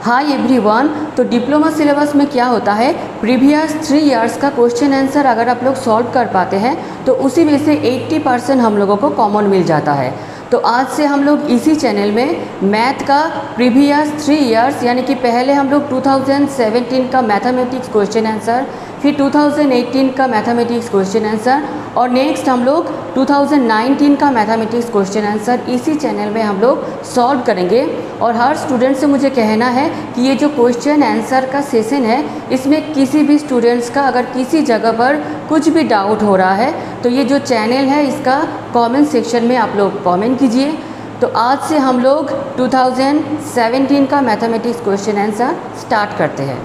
Hi everyone. तो diploma syllabus में क्या होता है, प्रीवियस 3 इयर्स का क्वेश्चन आंसर अगर आप लोग सॉल्व कर पाते हैं तो उसी में से 80% हम लोगों को कॉमन मिल जाता है। तो आज से हम लोग इसी चैनल में मैथ का प्रीवियस 3 इयर्स यानी कि पहले हम लोग 2017 का मैथमेटिक्स क्वेश्चन आंसर, फिर 2018 का मैथमेटिक्स क्वेश्चन आंसर और नेक्स्ट हम लोग 2019 का मैथमेटिक्स क्वेश्चन आंसर इसी चैनल में हम लोग सॉल्व करेंगे। और हर स्टूडेंट से मुझे कहना है कि ये जो क्वेश्चन आंसर का सेशन है इसमें किसी भी स्टूडेंट्स का अगर किसी जगह पर कुछ भी डाउट हो रहा है तो ये जो चैनल है इसका कमेंट सेक्शन में आप लोग कमेंट कीजिए। तो आज से हम लोग 2017 का मैथमेटिक्स क्वेश्चन आंसर स्टार्ट करते हैं।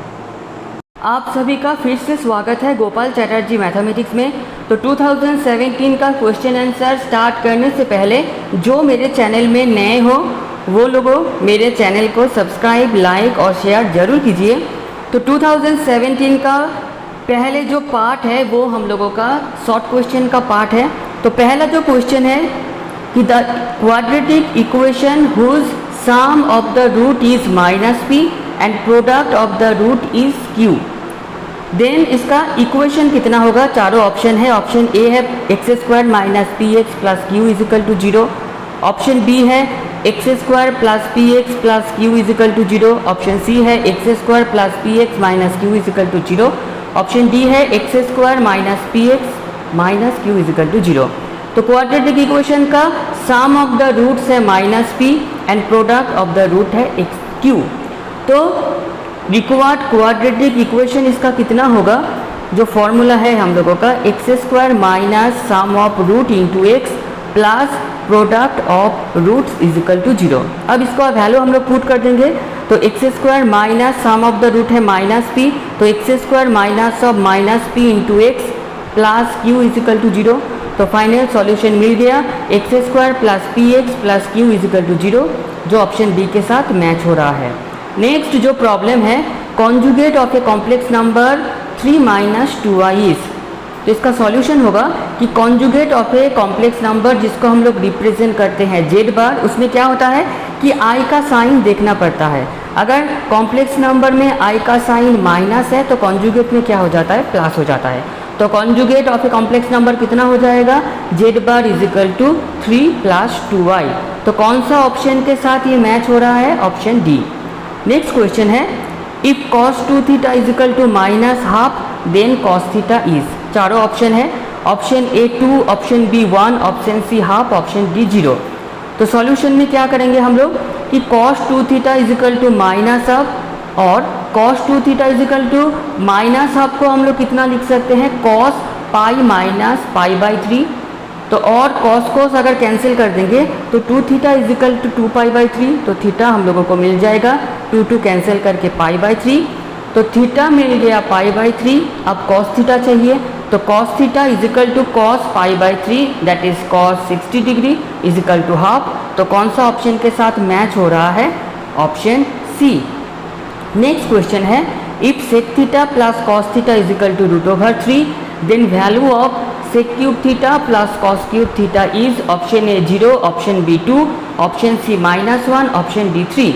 आप सभी का फिर से स्वागत है गोपाल चैटर्जी मैथमेटिक्स में। तो 2017 का क्वेश्चन आंसर स्टार्ट करने से पहले जो मेरे चैनल में नए हो वो लोगों मेरे चैनल को सब्सक्राइब, लाइक और शेयर ज़रूर कीजिए। तो 2017 का पहले जो पार्ट है वो हम लोगों का शॉर्ट क्वेश्चन का पार्ट है। तो पहला जो क्वेश्चन है कि the quadratic equation whose sum of the root is -p and product of the root is q, then इसका इक्वेशन कितना होगा। चारों ऑप्शन है। ऑप्शन ए है x² - px + q = 0, option B है x² + px + q = 0, ऑप्शन सी है x² + px - q = 0, option D है x² - px - q = 0। तो क्वाड्रेटिक इक्वेशन का सम ऑफ द रूट्स है -p and product of the root है q। तो required quadratic equation इसका कितना होगा, जो फॉर्मूला है हम लोगों का x² - sum of root into x plus product of roots = 0। अब इसको वैल्यू हम लोग पुट कर देंगे। तो x² - sum of the root है -p, तो x² - -p into x plus q = 0। तो फाइनल सॉल्यूशन मिल गया x² + px + q = 0, जो ऑप्शन डी के साथ मैच हो रहा है। नेक्स्ट जो प्रॉब्लम है, conjugate of a complex number 3 - 2i is. तो इसका सॉल्यूशन होगा कि conjugate of a complex number जिसको हम लोग रिप्रेजेंट करते हैं z बार, उसमें क्या होता है कि i का साइन देखना पड़ता है। अगर कॉम्प्लेक्स नंबर में i का साइन माइनस है तो कॉन्जुगेट में क्या हो जाता है, प्लस हो जाता है। तो conjugate of a complex number कितना हो जाएगा, z बार = 3 + 2i। तो कौन सा ऑप्शन के साथ ये मैच हो रहा है, ऑप्शन डी। नेक्स्ट क्वेश्चन है if cos 2θ = -½ then cos θ is. चारों ऑप्शन है। Option A 2, option B 1, option C ½, option D 0। तो सॉल्यूशन में क्या करेंगे हम लोग कि cos 2θ = -½ और cos 2θ = -½ को हम लोग कितना लिख सकते हैं, cos π - π/3। तो और cos अगर कैंसिल कर देंगे तो 2θ = 2π/3, तो थीटा हम लोगों को मिल जाएगा 2 कैंसिल करके π/3। तो थीटा मिल गया π/3। अब cos थीटा चाहिए तो cos theta = cos π/3 that is cos 60 degree = ½ तो कौन सा ऑप्शन के साथ मैच हो रहा है, ऑप्शन सी। नेक्स्ट क्वेश्चन है if sec theta + cos theta = √3 then value of sec cube theta + cos cube theta is. Option A 0, option B 2, option C -1, option D 3।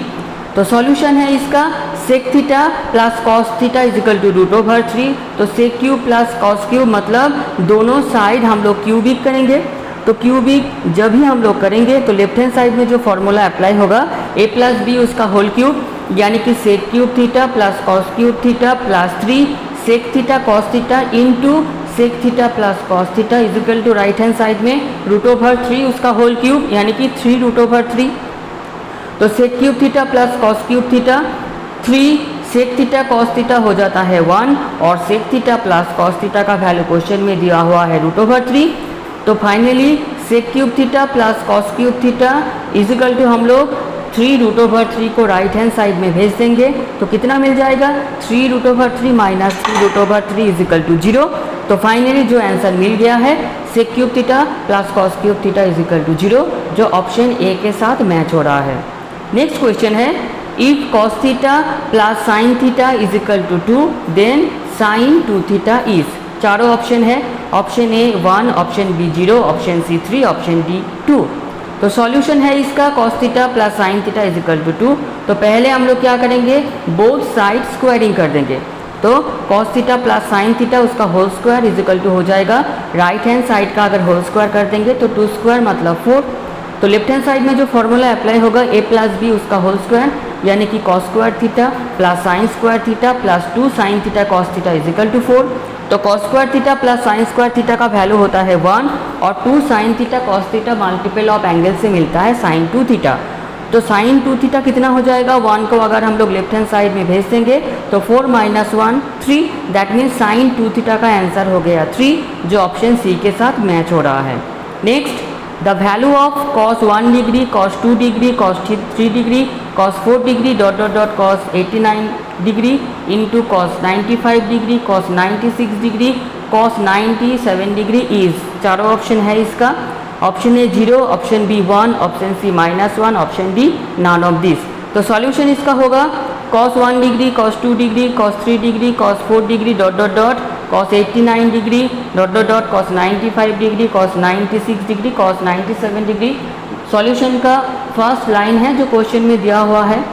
तो सॉल्यूशन है इसका sec थीटा + cos थीटा = √3। तो sec cube + cos cube मतलब दोनों side हम लोग cubic करेंगे। तो क्यूबिक जब भी हम लोग करेंगे तो लेफ्ट हैंड साइड में जो फॉर्मूला अप्लाई होगा a + b उसका होल क्यूब यानी कि sec cube theta + cos cube theta + 3 sec theta cos theta into sec theta + cos theta = right hand side में √3 उसका होल क्यूब यानी कि 3√3। तो sec cube theta + cos cube theta 3 sec theta cos theta हो जाता है 1 और sec थीटा + cos थीटा का वैल्यू क्वेश्चन में दिया हुआ है √3। तो finally sec cube theta + cos cube theta = हम लोग 3√3 को राइट हैंड साइड में भेज देंगे तो कितना मिल जाएगा 3√3 - 3√3 = 0। तो फाइनली जो आंसर मिल गया है sec cube theta + cos cube theta = 0, जो ऑप्शन ए के साथ मैच हो रहा है। नेक्स्ट क्वेश्चन है if cos theta + sin theta = 2 then sin 2θ is. चारों ऑप्शन है। Option A 1, option B 0, option C 3, option D 2। तो सॉल्यूशन है इसका cos theta plus sine theta is equal to 2। तो पहले हम लोग क्या करेंगे, बोथ साइड स्क्वायरिंग कर देंगे। तो cos theta plus sine theta उसका whole square is equal to हो जाएगा, राइट हैंड साइड का अगर होल स्क्वायर कर देंगे तो 2 स्क्वायर मतलब 4। तो लेफ्ट हैंड साइड में जो फॉर्मूला अप्लाई होगा a प्लस बी उसका होल स्क्वायर यानी कि cos square theta plus sine square theta plus 2 sine theta cos theta is equal to 4। तो cos square theta plus sine square theta का value होता है 1 और 2 sine theta cos theta multiple of angle से मिलता है साइन 2 थीटा। तो sine 2 theta कितना हो जाएगा, 1 को अगर हम लोग लेफ्ट हैंड साइड में भेज देंगे तो 4 minus 1 3, that means sine 2 theta का आंसर हो गया 3, जो ऑप्शन सी के साथ मैच हो रहा है। Next, the value of cos 1 degree, cos 2 degree, cos 3 degree, cos 4 degree dot dot dot cos 89 degree into cos 95 degree, cos 96 degree, cos 97 degree is, चारों ऑप्शन है इसका। Option A 0, option B 1, option C -1, option D none of this. तो solution इसका होगा cos 1 degree, cos 2 degree, cos 3 degree, cos 4 degree dot dot dot cos 89 degree dot dot dot cos 95 degree, cos 96 degree, cos 97 degree. Solution का first line है जो question में दिया हुआ है।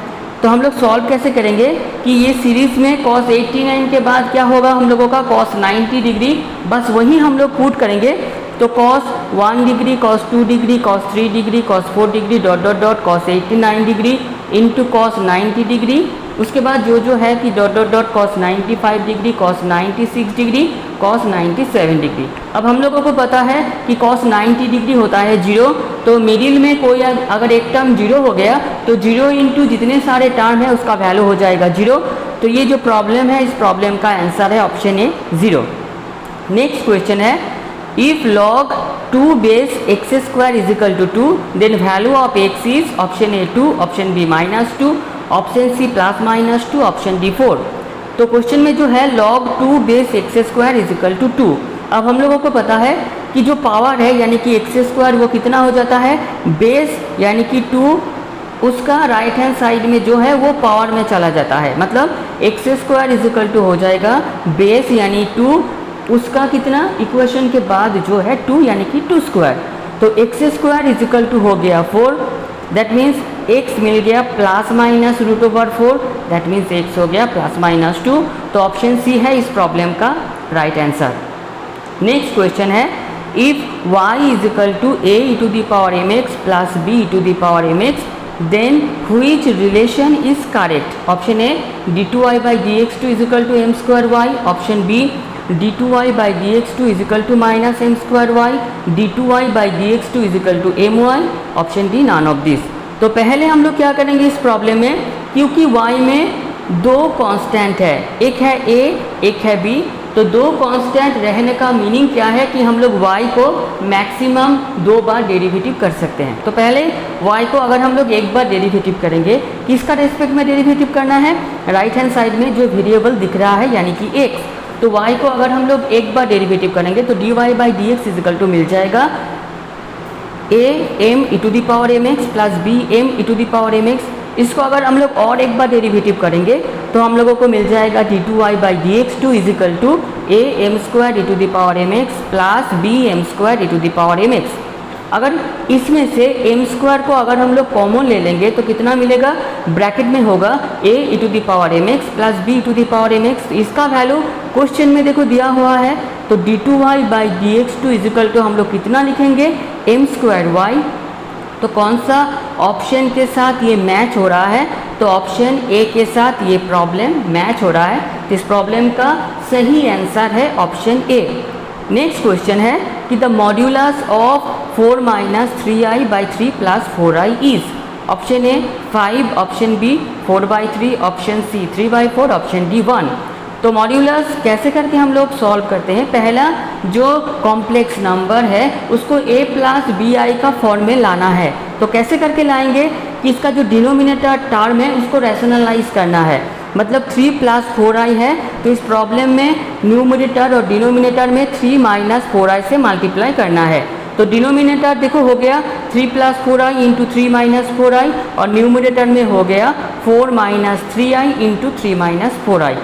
तो हम लोग सॉल्व कैसे करेंगे कि ये सीरीज़ में cos 89 के बाद क्या होगा हम लोगों का cos 90 डिग्री, बस वही हम लोग पुट करेंगे। तो cos 1 degree, cos 2 degree, cos 3 degree, cos 4 degree dot dot dot cos 89 degree into cos 90 degree, उसके बाद जो है कि dot dot dot cos 95 degree, cos 96 degree, cos 97 degree. अब हम लोगों को पता है कि cos 90 डिग्री होता है 0, तो मिडिल में कोई अगर एक टर्म 0 हो गया तो 0 इंटू जितने सारे टर्म है उसका वैल्यू हो जाएगा 0। तो ये जो प्रॉब्लम है, इस प्रॉब्लम का आंसर है ऑप्शन ए 0। नेक्स्ट क्वेश्चन है, if log 2 base x square is equal to 2, then value of x is option A 2, option B -2, option C +-2, option D 4। तो क्वेश्चन में जो है log 2 base x square is equal to 2। अब हम लोगों को पता है कि जो पावर है यानी कि x स्क्वायर वो कितना हो जाता है, बेस यानी कि 2 उसका राइट हैंड साइड में जो है वो पावर में चला जाता है, मतलब x square is equal to हो जाएगा बेस यानी 2 उसका कितना इक्वेशन के बाद जो है 2 यानी कि 2 स्क्वायर। तो x square is equal to हो गया 4, दैट मीन्स x मिल गया ±√4, दैट मीन्स x हो गया +-2। तो ऑप्शन सी है इस प्रॉब्लम का राइट आंसर। नेक्स्ट क्वेश्चन है, if y is equal to a e to the power mx plus b e to the power mx, then which relation is correct? Option A d2y by dx2 is equal to m square y, option B d2y by dx2 is equal to -m square y, d2y by dx2 is equal to my, option D none of this. तो पहले हम लोग क्या करेंगे इस problem में, क्योंकि y में 2 कांस्टेंट है, एक है a एक है b, तो 2 कांस्टेंट रहने का मीनिंग क्या है कि हम लोग y को मैक्सिमम 2 बार डेरिवेटिव कर सकते हैं। तो पहले y को अगर हम लोग एक बार डेरिवेटिव करेंगे, किसका रेस्पेक्ट में डेरिवेटिव करना है, राइट हैंड साइड में जो वेरिएबल दिख रहा है यानी कि x। तो y को अगर हम लोग एक बार डेरिवेटिव करेंगे तो dy by dx is equal to मिल जाएगा a m e to the power mx plus b m e to the power mx। इसको अगर हम लोग और एक बार डेरिवेटिव करेंगे तो हम लोगों को मिल जाएगा d2y by dx2 is equal to a m square e to the power mx plus b m square e to the power mx। अगर इसमें से m स्क्वायर को अगर हम लोग कॉमन ले लेंगे तो कितना मिलेगा, ब्रैकेट में होगा a e to the power mx plus b e to the power mx। इसका वैल्यू क्वेश्चन में देखो दिया हुआ है, तो d2y by dx2 is equal to हम लोग कितना लिखेंगे, m स्क्वायर y। तो कौन सा ऑप्शन के साथ ये मैच हो रहा है, तो ऑप्शन ए के साथ ये प्रॉब्लम मैच हो रहा है। तो इस प्रॉब्लम का सही आंसर है ऑप्शन ए। नेक्स्ट क्वेश्चन है कि the modulus of 4 - 3i by 3 + 4i is, option A 5, option B 4/3, option C 3/4, option D 1। तो मॉड्यूलस कैसे करके हम लोग सॉल्व करते हैं, पहला जो कॉम्प्लेक्स नंबर है उसको a प्लस बी आई का फॉर्म में लाना है। तो कैसे करके लाएंगे कि इसका जो डिनोमिनेटर टर्म है उसको रैशनलाइज करना है, मतलब 3 + 4i है, तो इस प्रॉब्लम में न्यूमरेटर और डिनोमिनेटर में 3 - 4i से मल्टीप्लाई करना है। तो डिनोमिनेटर देखो हो गया 3 + 4i इंटू 3 - 4i और न्यूमरेटर में हो गया 4 - 3i इंटू 3 - 4i।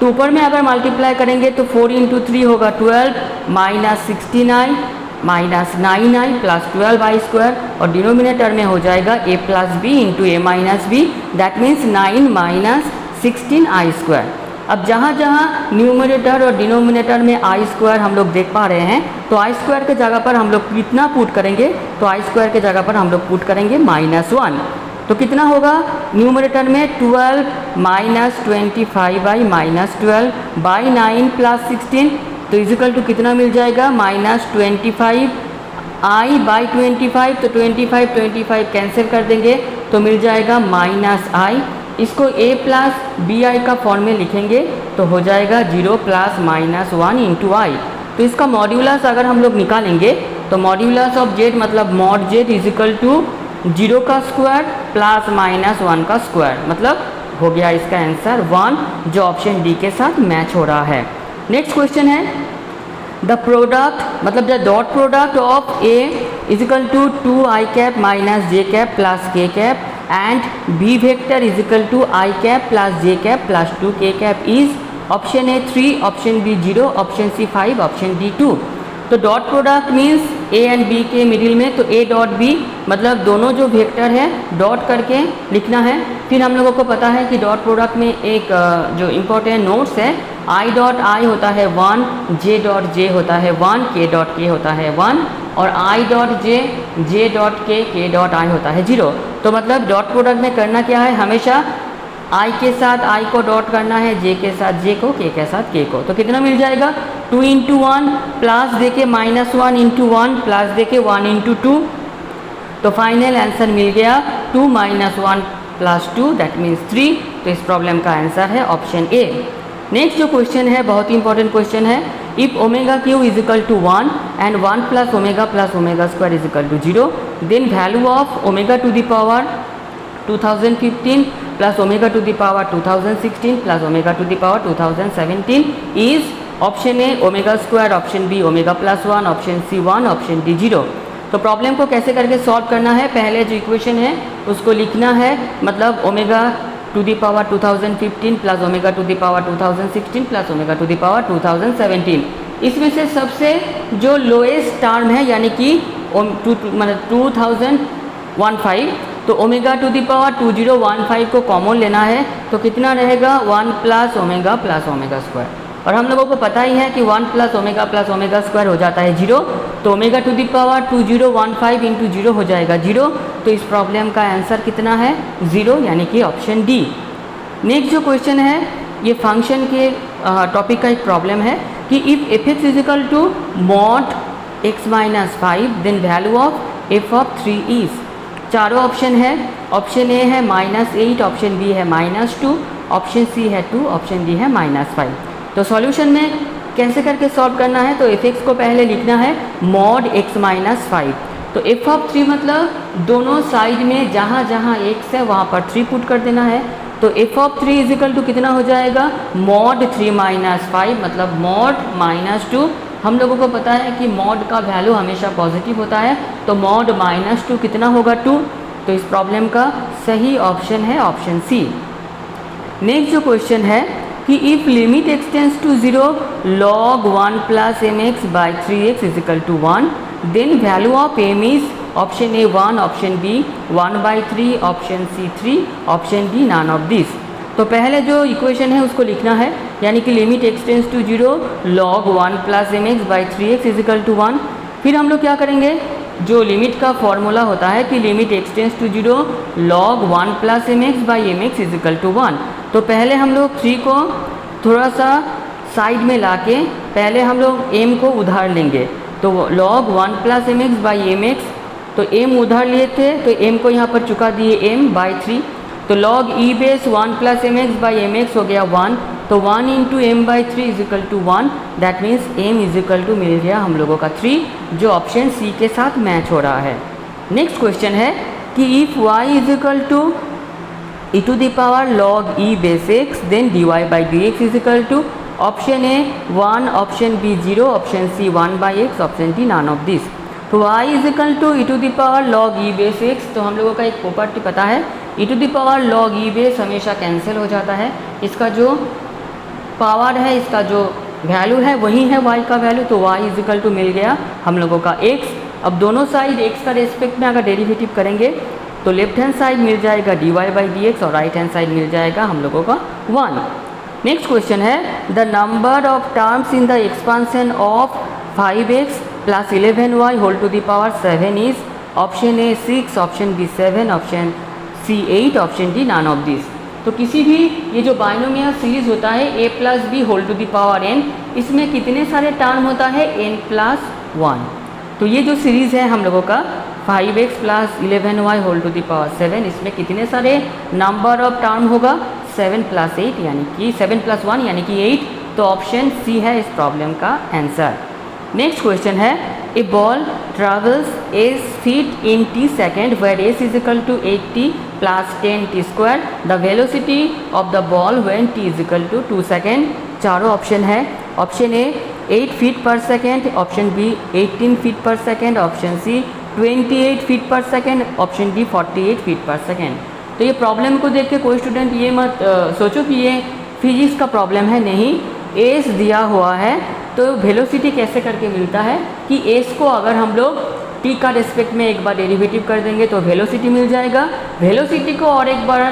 तो ऊपर में अगर मल्टीप्लाई करेंगे तो 4 × 3 होगा 12 - 69 माइनस 9i प्लस 12i² और डिनोमिनेटर में हो जाएगा a plus B into A minus B, that means 9 minus 16i²। अब जहाँ जहाँ न्यूमरेटर और डिनोमिनेटर में i² हम लोग देख पा रहे हैं, तो i² के जगह पर हम लोग कितना पुट करेंगे, तो i² के जगह पर हम लोग पुट करेंगे -1। तो कितना होगा न्यूमरेटर में 12 minus 25i minus 12 by 9 plus 16, तो इजिकल टू कितना मिल जाएगा -25i बाई 25, तो 25 कैंसिल कर देंगे तो मिल जाएगा -i। इसको a प्लस बी आई का फॉर्म में लिखेंगे तो हो जाएगा 0 प्लस -1 इंटू आई। तो इसका मॉड्यूलस अगर हम लोग निकालेंगे तो मॉड्यूलस ऑफ z मतलब मॉड z इजिकल टू 0 का स्क्वायर प्लस -1 का स्क्वायर, मतलब हो गया इसका आंसर 1, जो ऑप्शन डी के साथ मैच हो रहा है। नेक्स्ट क्वेश्चन है द प्रोडक्ट मतलब the dot product of a is equal to 2i cap minus J cap plus K cap and b vector is equal to i cap plus J cap plus 2k cap is option A 3, option B 0, option C 5, option D 2। तो dot product means a and b के middle में, तो a dot b मतलब दोनों जो vector है dot करके लिखना है। फिर हम लोगों को पता है कि डॉट प्रोडक्ट में एक जो इम्पोर्टेंट नोट्स है, i डॉट i होता है 1, j डॉट j होता है 1, k डॉट k होता है 1 और i dot j dot k dot i होता है 0। तो मतलब डॉट प्रोडक्ट में करना क्या है, हमेशा i के साथ i को डॉट करना है, j के साथ j को, k के साथ k को। तो कितना मिल जाएगा 2 इंटू 1 प्लस दे के -1 इंटू 1 प्लस दे के 1 इंटू 2, तो फाइनल आंसर मिल गया 2 माइनस 1 प्लस 2 दैट मीन्स 3। तो इस प्रॉब्लम का आंसर है ऑप्शन ए। नेक्स्ट जो क्वेश्चन है बहुत ही इंपॉर्टेंट क्वेश्चन है, if omega cube is equal to 1 and 1 plus omega square is equal to 0, then value of omega to the power 2015 plus omega to the power 2016 plus omega to the power 2017 is option A omega square, option B omega plus 1, option C 1, option D 0। तो problem को कैसे करके solve करना है, पहले जो equation है उसको लिखना है, मतलब omega to the power 2015 plus omega to the power 2016 plus omega to the power 2017। इसमें से सबसे जो लोएस्ट टर्म है यानी कि 2015, तो ओमेगा टू दी पावर 2015 को कॉमन लेना है, तो कितना रहेगा 1 प्लस ओमेगा स्क्वायर। और हम लोगों को पता ही है कि 1 प्लस ओमेगा स्क्वायर हो जाता है 0, तो omega to the power 2015 into 0 हो जाएगा 0। तो इस प्रॉब्लम का आंसर कितना है 0, यानी कि ऑप्शन डी। नेक्स्ट जो क्वेश्चन है ये फंक्शन के टॉपिक का एक प्रॉब्लम है कि if F X is equal to mod x minus 5 then value of f of 3 is. चारों ऑप्शन है, ऑप्शन ए है -8, ऑप्शन बी है -2, ऑप्शन सी है 2, ऑप्शन डी है -5। तो सॉल्यूशन में कैसे करके सॉल्व करना है, तो एफ एक्स को पहले लिखना है मॉड x माइनस 5, तो f ऑफ 3 मतलब दोनों साइड में जहाँ जहाँ x है वहाँ पर 3 पुट कर देना है। तो f ऑफ 3 इजिकल टू कितना हो जाएगा मॉड 3 माइनस 5 मतलब मॉड -2। हम लोगों को पता है कि मॉड का वैल्यू हमेशा पॉजिटिव होता है, तो मॉड -2 कितना होगा 2। तो इस प्रॉब्लम का सही ऑप्शन है ऑप्शन सी। नेक्स्ट जो क्वेश्चन है कि if limit extends to 0 log 1 plus mx by 3x is equal to 1, then value of m is option A 1, option B 1/3, option C 3, option D none of this. तो पहले जो equation है उसको लिखना है, यानी कि limit extends to 0 log 1 plus mx by 3x is equal to 1। फिर हम लोग क्या करेंगे, जो लिमिट का फॉर्मूला होता है कि limit extends to 0 log 1 plus mx by mx is equal to 1। तो पहले हम लोग 3 को थोड़ा सा साइड में लाके पहले हम लोग m को उधार लेंगे, तो log 1 plus mx by mx, तो m उधार लिए थे तो m को यहाँ पर चुका दिए m बाई 3, तो log e base 1 plus mx by mx हो गया 1, तो 1 into m by 3 is equal to 1, that means m is equal to मिल गया हम लोगों का 3, जो ऑप्शन सी के साथ मैच हो रहा है। नेक्स्ट क्वेश्चन है कि if y is equal to e to the power log e base x then dy by D x is equal to option A 1, option B 0, option C 1/x, option D none of this. तो y is equal to e to the power log e base x, तो हम लोगों का एक property पता है e to the power log e base हमेशा cancel हो जाता है, इसका जो पावर है, इसका जो वैल्यू है वही है y का वैल्यू, तो y इज इक्वल टू मिल गया हम लोगों का x। अब दोनों साइड x का रेस्पेक्ट में अगर डेरिवेटिव करेंगे तो लेफ्ट हैंड साइड मिल जाएगा dy बाई dx और राइट हैंड साइड मिल जाएगा हम लोगों का 1। नेक्स्ट क्वेश्चन है the number of terms in the expansion of 5x plus 11y whole to the power 7 is option A 6, option B 7, option C 8, option D none of this. तो किसी भी ये जो बाइनोमियल सीरीज होता है a plus B whole to the power n, इसमें कितने सारे टर्म होता है n प्लस 1। तो ये जो सीरीज़ है हम लोगों का 5x plus 11y whole to the power 7, इसमें कितने सारे नंबर ऑफ टर्म होगा 7 प्लस 8 यानी कि 7 प्लस 1 यानी कि 8। तो ऑप्शन सी है इस प्रॉब्लम का आंसर। नेक्स्ट क्वेश्चन है a ball travels S feet in t second where s is equal to 8t plus 10t square the velocity of the ball when t is equal to 2 second. चारों option है, option A 8 feet per second, option B 18 feet per second, option C 28 feet per second, option D 48 feet per second. तो ये problem को देख के कोई student ये मत सोचो कि ये फिजिक्स का प्रॉब्लम है, नहीं। एस दिया हुआ है तो वेलोसिटी कैसे करके मिलता है कि एस को अगर हम लोग टी का रेस्पेक्ट में एक बार डेरिवेटिव कर देंगे तो वेलोसिटी मिल जाएगा। वेलोसिटी को और एक बार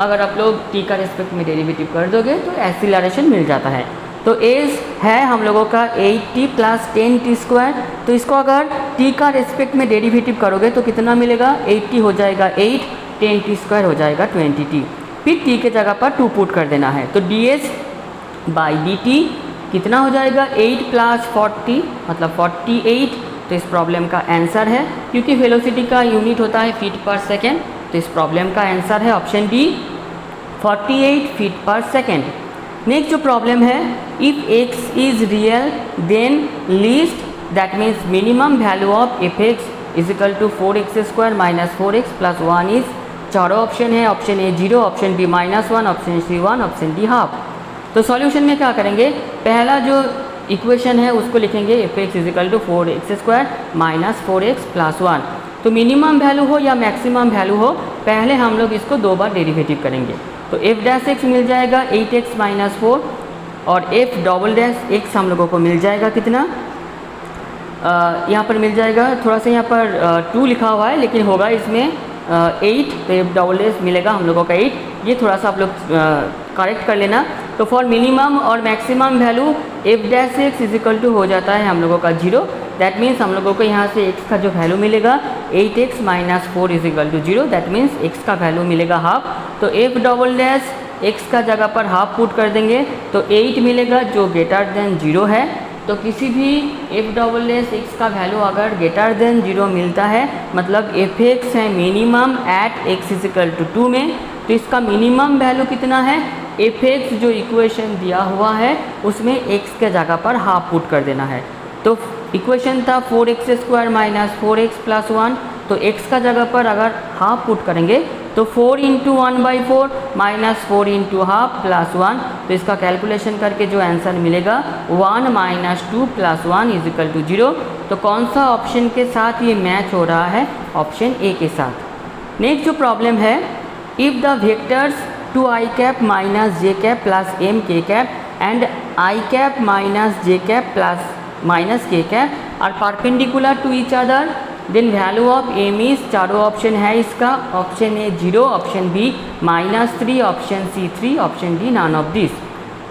अगर आप लोग टी का रेस्पेक्ट में डेरिवेटिव कर दोगे तो एक्सीलरेशन मिल जाता है। तो एस है हम लोगों का 8t प्लस 10t स्क्वायर, तो इसको अगर t का रेस्पेक्ट में डेरिवेटिव करोगे तो कितना मिलेगा 8t हो जाएगा 8, 10t स्क्वायर हो जाएगा 20t। फिर t के जगह पर 2 पुट कर देना है तो ds बाई dt कितना हो जाएगा 8 प्लस 40 मतलब 48। तो इस प्रॉब्लम का आंसर है, क्योंकि वेलोसिटी का यूनिट होता है फीट पर सेकेंड, तो इस प्रॉब्लम का आंसर है option D 48 feet per second. Next जो प्रॉब्लम है if x is real then least that means minimum value of f(x) is equal to 4x square minus 4x plus 1 is. चारों option है, option A 0, option B -1, option C 1, option D half. तो solution में क्या करेंगे, पहला जो equation है उसको लिखेंगे f(x) is equal to 4x square minus 4x plus 1। तो मिनिमम वैल्यू हो या मैक्सिमम वैल्यू हो, पहले हम लोग इसको 2 बार डेरिवेटिव करेंगे। तो f' मिल जाएगा 8x माइनस 4 और f" हम लोगों को मिल जाएगा कितना, यहाँ पर मिल जाएगा, थोड़ा सा यहाँ पर 2 लिखा हुआ है लेकिन होगा इसमें 8, तो f" मिलेगा हम लोगों का 8। ये थोड़ा सा आप लोग करेक्ट कर लेना। तो फॉर मिनिमम और maximum value f' is equal to हो जाता है हम लोगों का 0। दैट मीन्स हम लोगों को यहाँ से x का जो वैल्यू मिलेगा 8x minus 4 is equal to 0, that means x का वैल्यू मिलेगा हाफ। तो f" का जगह पर हाफ पुट कर देंगे तो 8 मिलेगा जो ग्रेटर देन 0 है। तो किसी भी f" का वैल्यू अगर ग्रेटर देन 0 मिलता है मतलब f(x) है minimum at x is equal to 2 में, तो इसका मिनिमम वैल्यू कितना है, f(x) जो इक्वेशन दिया हुआ है उसमें x के जगह पर हाफ पुट कर देना है। तो इक्वेशन था 4x square minus 4x plus 1, तो x का जगह पर अगर हाफ पुट करेंगे तो 4 into 1/4 minus 4 into half plus 1। तो इसका कैलकुलेशन करके जो आंसर मिलेगा 1 minus 2 plus 1 is equal to 0। तो कौन सा ऑप्शन के साथ ये मैच हो रहा है, ऑप्शन ए के साथ। नेक्स्ट जो प्रॉब्लम है if the vectors 2i minus j plus mk and i minus j plus minus k are perpendicular to each other then value of m is. चारों ऑप्शन है इसका, option A 0, option B -3, option C 3, option D none of this.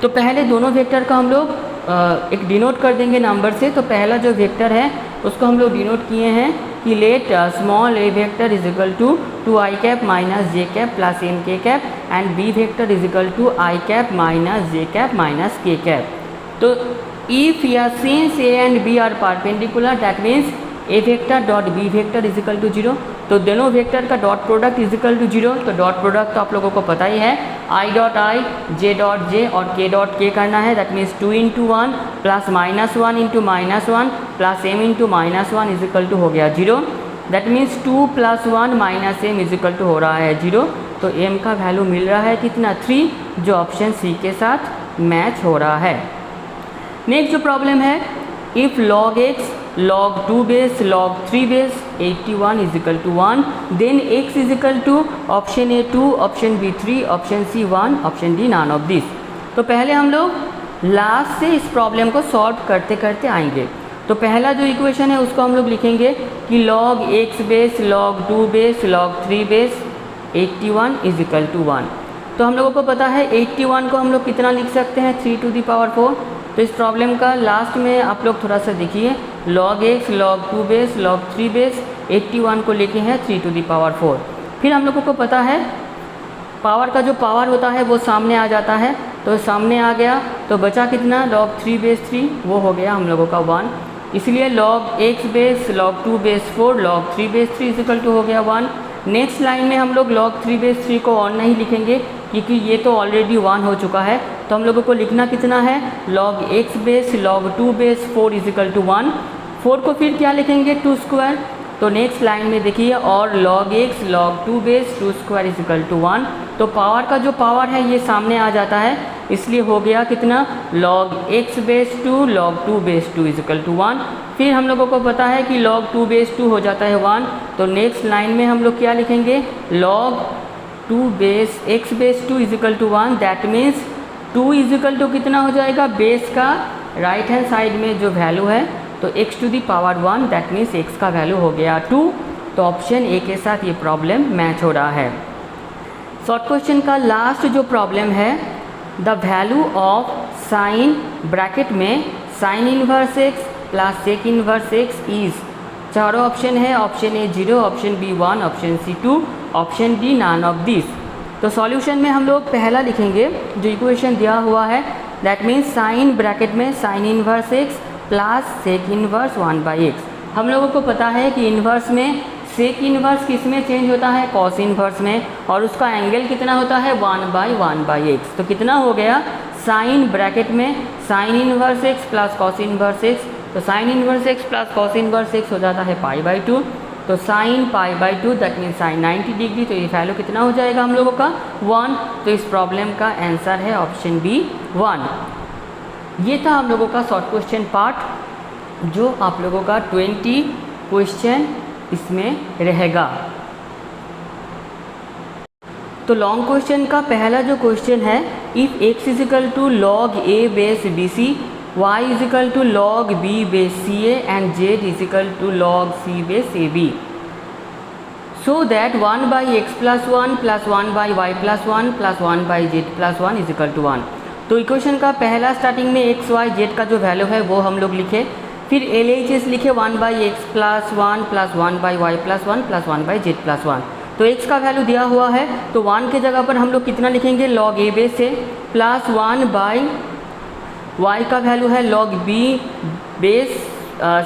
तो पहले दोनों vector का हम लोग एक डिनोट कर देंगे नंबर से। तो पहला जो वेक्टर है उसको हम लोग डिनोट किए हैं कि let small a vector is equal to 2i minus j plus mk and b vector is equal to i minus j minus k। तो इफ़ या since a and b are perpendicular that means a vector dot b vector is equal to 0। तो दोनों vector का dot product is equal to 0। तो dot product तो आप लोगों को पता ही है, i dot i, j dot j और k डॉट k करना है। That means 2 into 1 plus -1 into -1 plus m into -1 is equal to हो गया 0। That means 2 plus 1 minus m is equal to हो रहा है 0। तो m का वैल्यू मिल रहा है कितना 3, जो ऑप्शन सी के साथ मैच हो रहा है। नेक्स्ट जो प्रॉब्लम है if log x log 2 base log 3 base 81 is equal to 1 then x is equal to option A 2, option B 3, option C 1, option D none of this. तो पहले हम लोग लास्ट से इस प्रॉब्लम को सॉल्व करते करते आएंगे। तो पहला जो इक्वेशन है उसको हम लोग लिखेंगे कि log x base log 2 base log 3 base 81 is equal to 1। तो हम लोगों को पता है 81 को हम लोग कितना लिख सकते हैं 3 टू दी पावर 4। तो इस प्रॉब्लम का लास्ट में आप लोग थोड़ा सा देखिए, log x log 2 base log 3 base 81 को लिखे हैं 3 टू दी पावर 4। फिर हम लोगों को पता है पावर का जो पावर होता है वो सामने आ जाता है, तो सामने आ गया तो बचा कितना log 3 बेस 3, वो हो गया हम लोगों का 1। इसलिए log x base log 2 base 4 log 3 base 3 is equal to हो गया 1। नेक्स्ट लाइन में हम लोग log 3 बेस 3 को ऑन नहीं लिखेंगे क्योंकि ये तो ऑलरेडी 1 हो चुका है। तो हम लोगों को लिखना कितना है log x base log 2 base 4 is equal to 1। 4 को फिर क्या लिखेंगे 2 स्क्वायर। तो नेक्स्ट लाइन में देखिए और log x log 2 base 2 square is equal to 1। तो पावर का जो पावर है ये सामने आ जाता है, इसलिए हो गया कितना log x base 2 log 2 base 2 is equal to 1। फिर हम लोगों को पता है कि log 2 बेस 2 हो जाता है 1। तो नेक्स्ट लाइन में हम लोग क्या लिखेंगे log 2 base x base 2 is equal to 1। That means 2 is equal to कितना हो जाएगा बेस का राइट हैंड साइड में जो वैल्यू है तो x to the power 1, that means x का वैल्यू हो गया 2। तो ऑप्शन ए के साथ ये प्रॉब्लम मैच हो रहा है। शॉर्ट क्वेश्चन का लास्ट जो प्रॉब्लम है, the value of sine bracket में sine inverse x plus sec inverse x is, चारों ऑप्शन है, option A 0, option B 1, option C 2, option D none of this. तो सॉल्यूशन में हम लोग पहला लिखेंगे जो इक्वेशन दिया हुआ है, दैट मीन्स साइन ब्रैकेट में sine inverse x plus sec inverse 1/x। हम लोगों को पता है कि इन्वर्स में सेक इन्वर्स किस में चेंज होता है कॉस इन्वर्स में, और उसका एंगल कितना होता है 1/1/x। तो कितना हो गया साइन ब्रैकेट में sine inverse x plus cos inverse x। तो sine inverse x plus cos inverse x हो जाता है π/2। तो sine π/2 that means sine 90 degree. तो ये वैल्यू कितना हो जाएगा हम लोगों का 1। तो इस प्रॉब्लम का आंसर है ऑप्शन बी 1। ये था हम लोगों का शॉर्ट क्वेश्चन पार्ट, जो आप लोगों का 20 क्वेश्चन इसमें रहेगा। तो लॉन्ग क्वेश्चन का पहला जो क्वेश्चन है, if x is equal to log a base bc, y is equal to log b base ca and z is equal to log c base ab, so that 1/x plus 1 plus 1/y plus 1 plus 1/z plus 1 is equal to 1। तो equation का पहला starting में x y z का जो value है वो हम लोग लिखे, फिर LHS लिखे 1/x plus 1 plus 1/y plus 1 plus 1/z plus 1। तो x का वैल्यू दिया हुआ है तो 1 के जगह पर हम लोग कितना लिखेंगे log a बेस से, प्लस 1/y का वैल्यू है log b बेस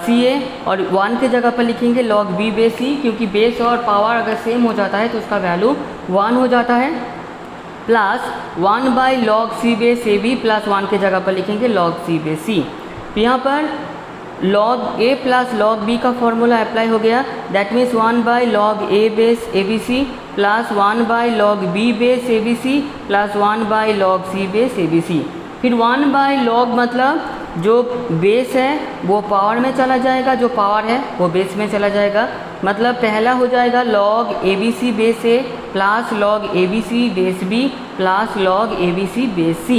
ca, और 1 के जगह पर लिखेंगे log b बेस c, क्योंकि बेस और पावर अगर सेम हो जाता है तो उसका वैल्यू 1 हो जाता है, plus 1/log c base ab, plus 1 के जगह पर लिखेंगे log c बेस c। तो यहाँ पर log a plus log b का फॉर्मूला अप्लाई हो गया, that means 1/log a base abc plus 1/log b base abc plus 1/log c base abc। फिर 1/log मतलब जो बेस है वो पावर में चला जाएगा, जो पावर है वो बेस में चला जाएगा। मतलब पहला हो जाएगा log abc base a plus log abc base b plus log abc base c।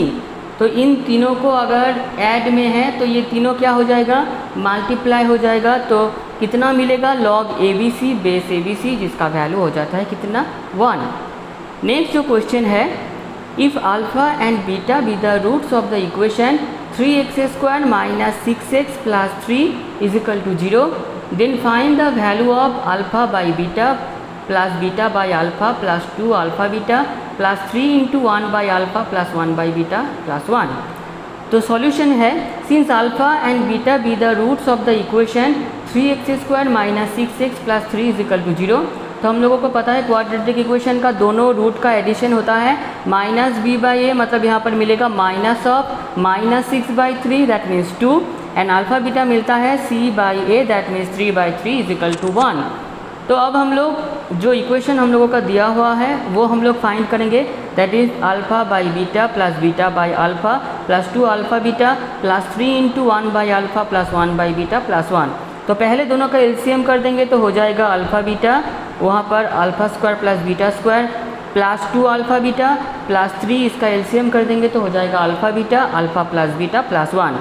तो इन तीनों को अगर ऐड में है तो ये तीनों क्या हो जाएगा मल्टीप्लाई हो जाएगा। तो कितना मिलेगा log abc बेस abc, जिसका वैल्यू हो जाता है कितना 1। नेक्स्ट जो क्वेश्चन है, if alpha and beta be the roots of the equation 3x² minus 6x plus 3 is equal to 0, then find the value of alpha by beta plus beta by alpha plus 2 alpha beta plus 3 into 1 by alpha plus 1 by beta plus 1। तो solution है, since alpha and beta be the roots of the equation 3x² minus 6x plus 3 is equal to 0। तो हम लोगों को पता है quadratic equation का दोनों रूट का एडिशन होता है माइनस b बाई a, मतलब यहाँ पर मिलेगा minus of -6/3 that means 2, and alpha beta मिलता है c by a that means 3/3 is equal to 1। तो अब हम लोग जो इक्वेशन हम लोगों का दिया हुआ है वो हम लोग फाइंड करेंगे, that is alpha by beta plus beta by alpha plus 2 alpha beta plus 3 into 1 by alpha plus 1 by beta plus 1। तो पहले दोनों का एलसीएम कर देंगे तो हो जाएगा अल्फ़ा बीटा, वहाँ पर alpha square plus beta square plus 2 alpha beta plus 3 इसका एलसीएम कर देंगे तो हो जाएगा alpha beta, alpha plus beta plus 1।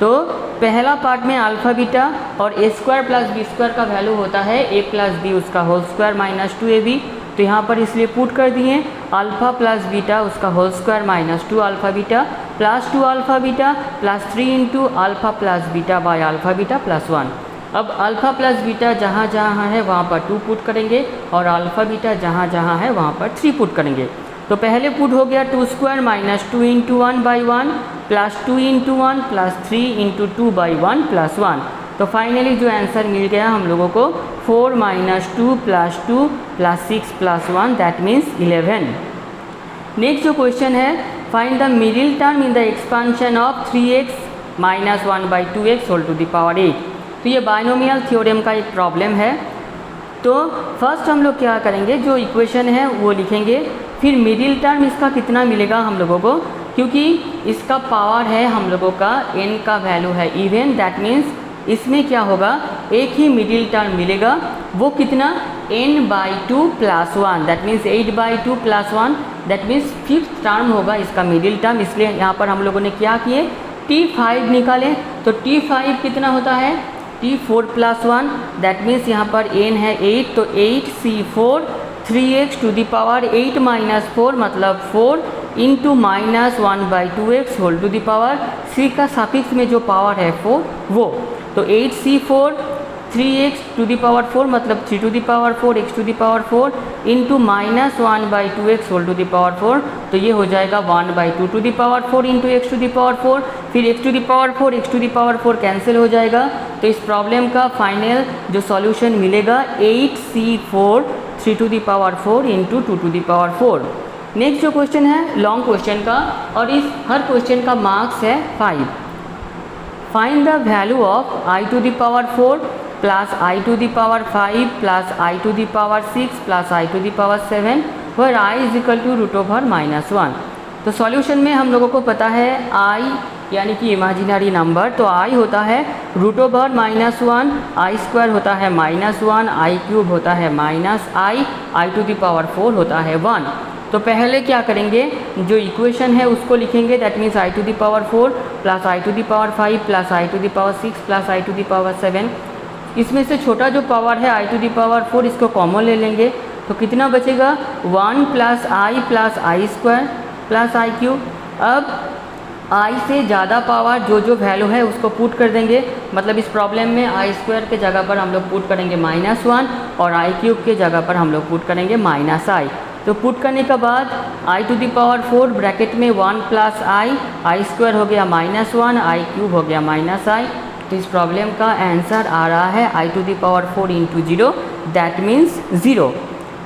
तो पहला पार्ट में अल्फ़ा बीटा और A square plus B square का वैल्यू होता है ए प्लस बी उसका होल स्क्वायर माइनस 2ab। तो यहाँ पर इसलिए पुट कर दिए अल्फ़ा प्लस बीटा उसका whole square minus 2 alpha beta plus 2 alpha beta plus 3 into alpha plus beta by alpha beta plus 1। अब अल्फ़ा प्लस बीटा जहाँ जहाँ है वहाँ पर 2 पुट करेंगे और अल्फ़ा बीटा जहाँ जहाँ है वहाँ पर 3 पुट करेंगे। तो पहले पुट हो गया 2 square minus 2 into 1 by 1 plus 2 into 1 plus 3 into 2 by 1 plus 1। तो फाइनली जो आंसर मिल गया हम लोगों को 4 minus 2 plus 2 plus 6 plus 1 that means 11। Next जो क्वेश्चन है find the middle term in the expansion of 3x minus 1 by 2x whole to the power 8। तो ये बाइनोमियल थ्योरम का एक प्रॉब्लम है। तो फर्स्ट हम लोग क्या करेंगे, जो इक्वेशन है वो लिखेंगे, फिर मिडिल टर्म इसका कितना मिलेगा हम लोगों को, क्योंकि इसका पावर है हम लोगों का n का वैल्यू है इवन, दैट मीन्स इसमें क्या होगा एक ही मिडिल टर्म मिलेगा, वो कितना n by 2 plus 1 that means 8 by 2 plus 1 that means 5th term होगा इसका मिडिल टर्म। इसलिए यहाँ पर हम लोगों ने क्या किए T5 निकाले। तो T5 कितना होता है T4 प्लस 1 दैट मीन्स यहाँ पर n है 8, तो 8c4 3x to the power 8 minus 4 मतलब 4 into minus 1 by 2x whole to the power c का सफिक्स में जो पावर है 4 वो, तो 8c4 3x to the power 4 मतलब 3 to the power 4 x to the power 4 into minus 1 by 2x whole to the power 4, तो ये हो जाएगा 1 by 2 to the power 4 into x to the power 4, फिर x to the power 4 x to the power 4 cancel हो जाएगा। तो इस problem का फाइनल जो सॉल्यूशन मिलेगा 8c4 3 to the power 4 into 2 to the power 4। Next जो क्वेश्चन है लॉन्ग क्वेश्चन का, और इस हर क्वेश्चन का मार्क्स है 5। Find the value of i to the power 4 plus i to the power 5 plus i to the power 6 plus i to the power 7 where i is equal to root over minus 1। तो solution में हम लोगों को पता है i यानी कि imaginary number, तो i होता है root over minus 1, I square होता है माइनस 1, आई क्यूब होता है minus I to the power 4 होता है 1। तो पहले क्या करेंगे, जो इक्वेशन है उसको लिखेंगे, that means I to the power 4 plus I to the power 5 plus I to the power 6 plus I to the power 7। इसमें से छोटा जो पावर है आई टू दी पावर 4 इसको कॉमन ले लेंगे, तो कितना बचेगा 1 plus I square plus I cube. अब आई से ज़्यादा पावर जो वैल्यू है उसको पुट कर देंगे, मतलब इस प्रॉब्लम में आई स्क्वायर के जगह पर हम लोग पुट करेंगे माइनस 1 और आई क्यूब के जगह पर हम लोग पुट करेंगे माइनस आई। तो पुट करने के बाद आई टू दी पावर 4 ब्रैकेट में 1 प्लस आई स्क्वायर हो गया माइनस 1, आई क्यूब हो गया माइनस आई। तो इस प्रॉब्लम का आंसर आ रहा है I to the power 4 into 0 that means 0।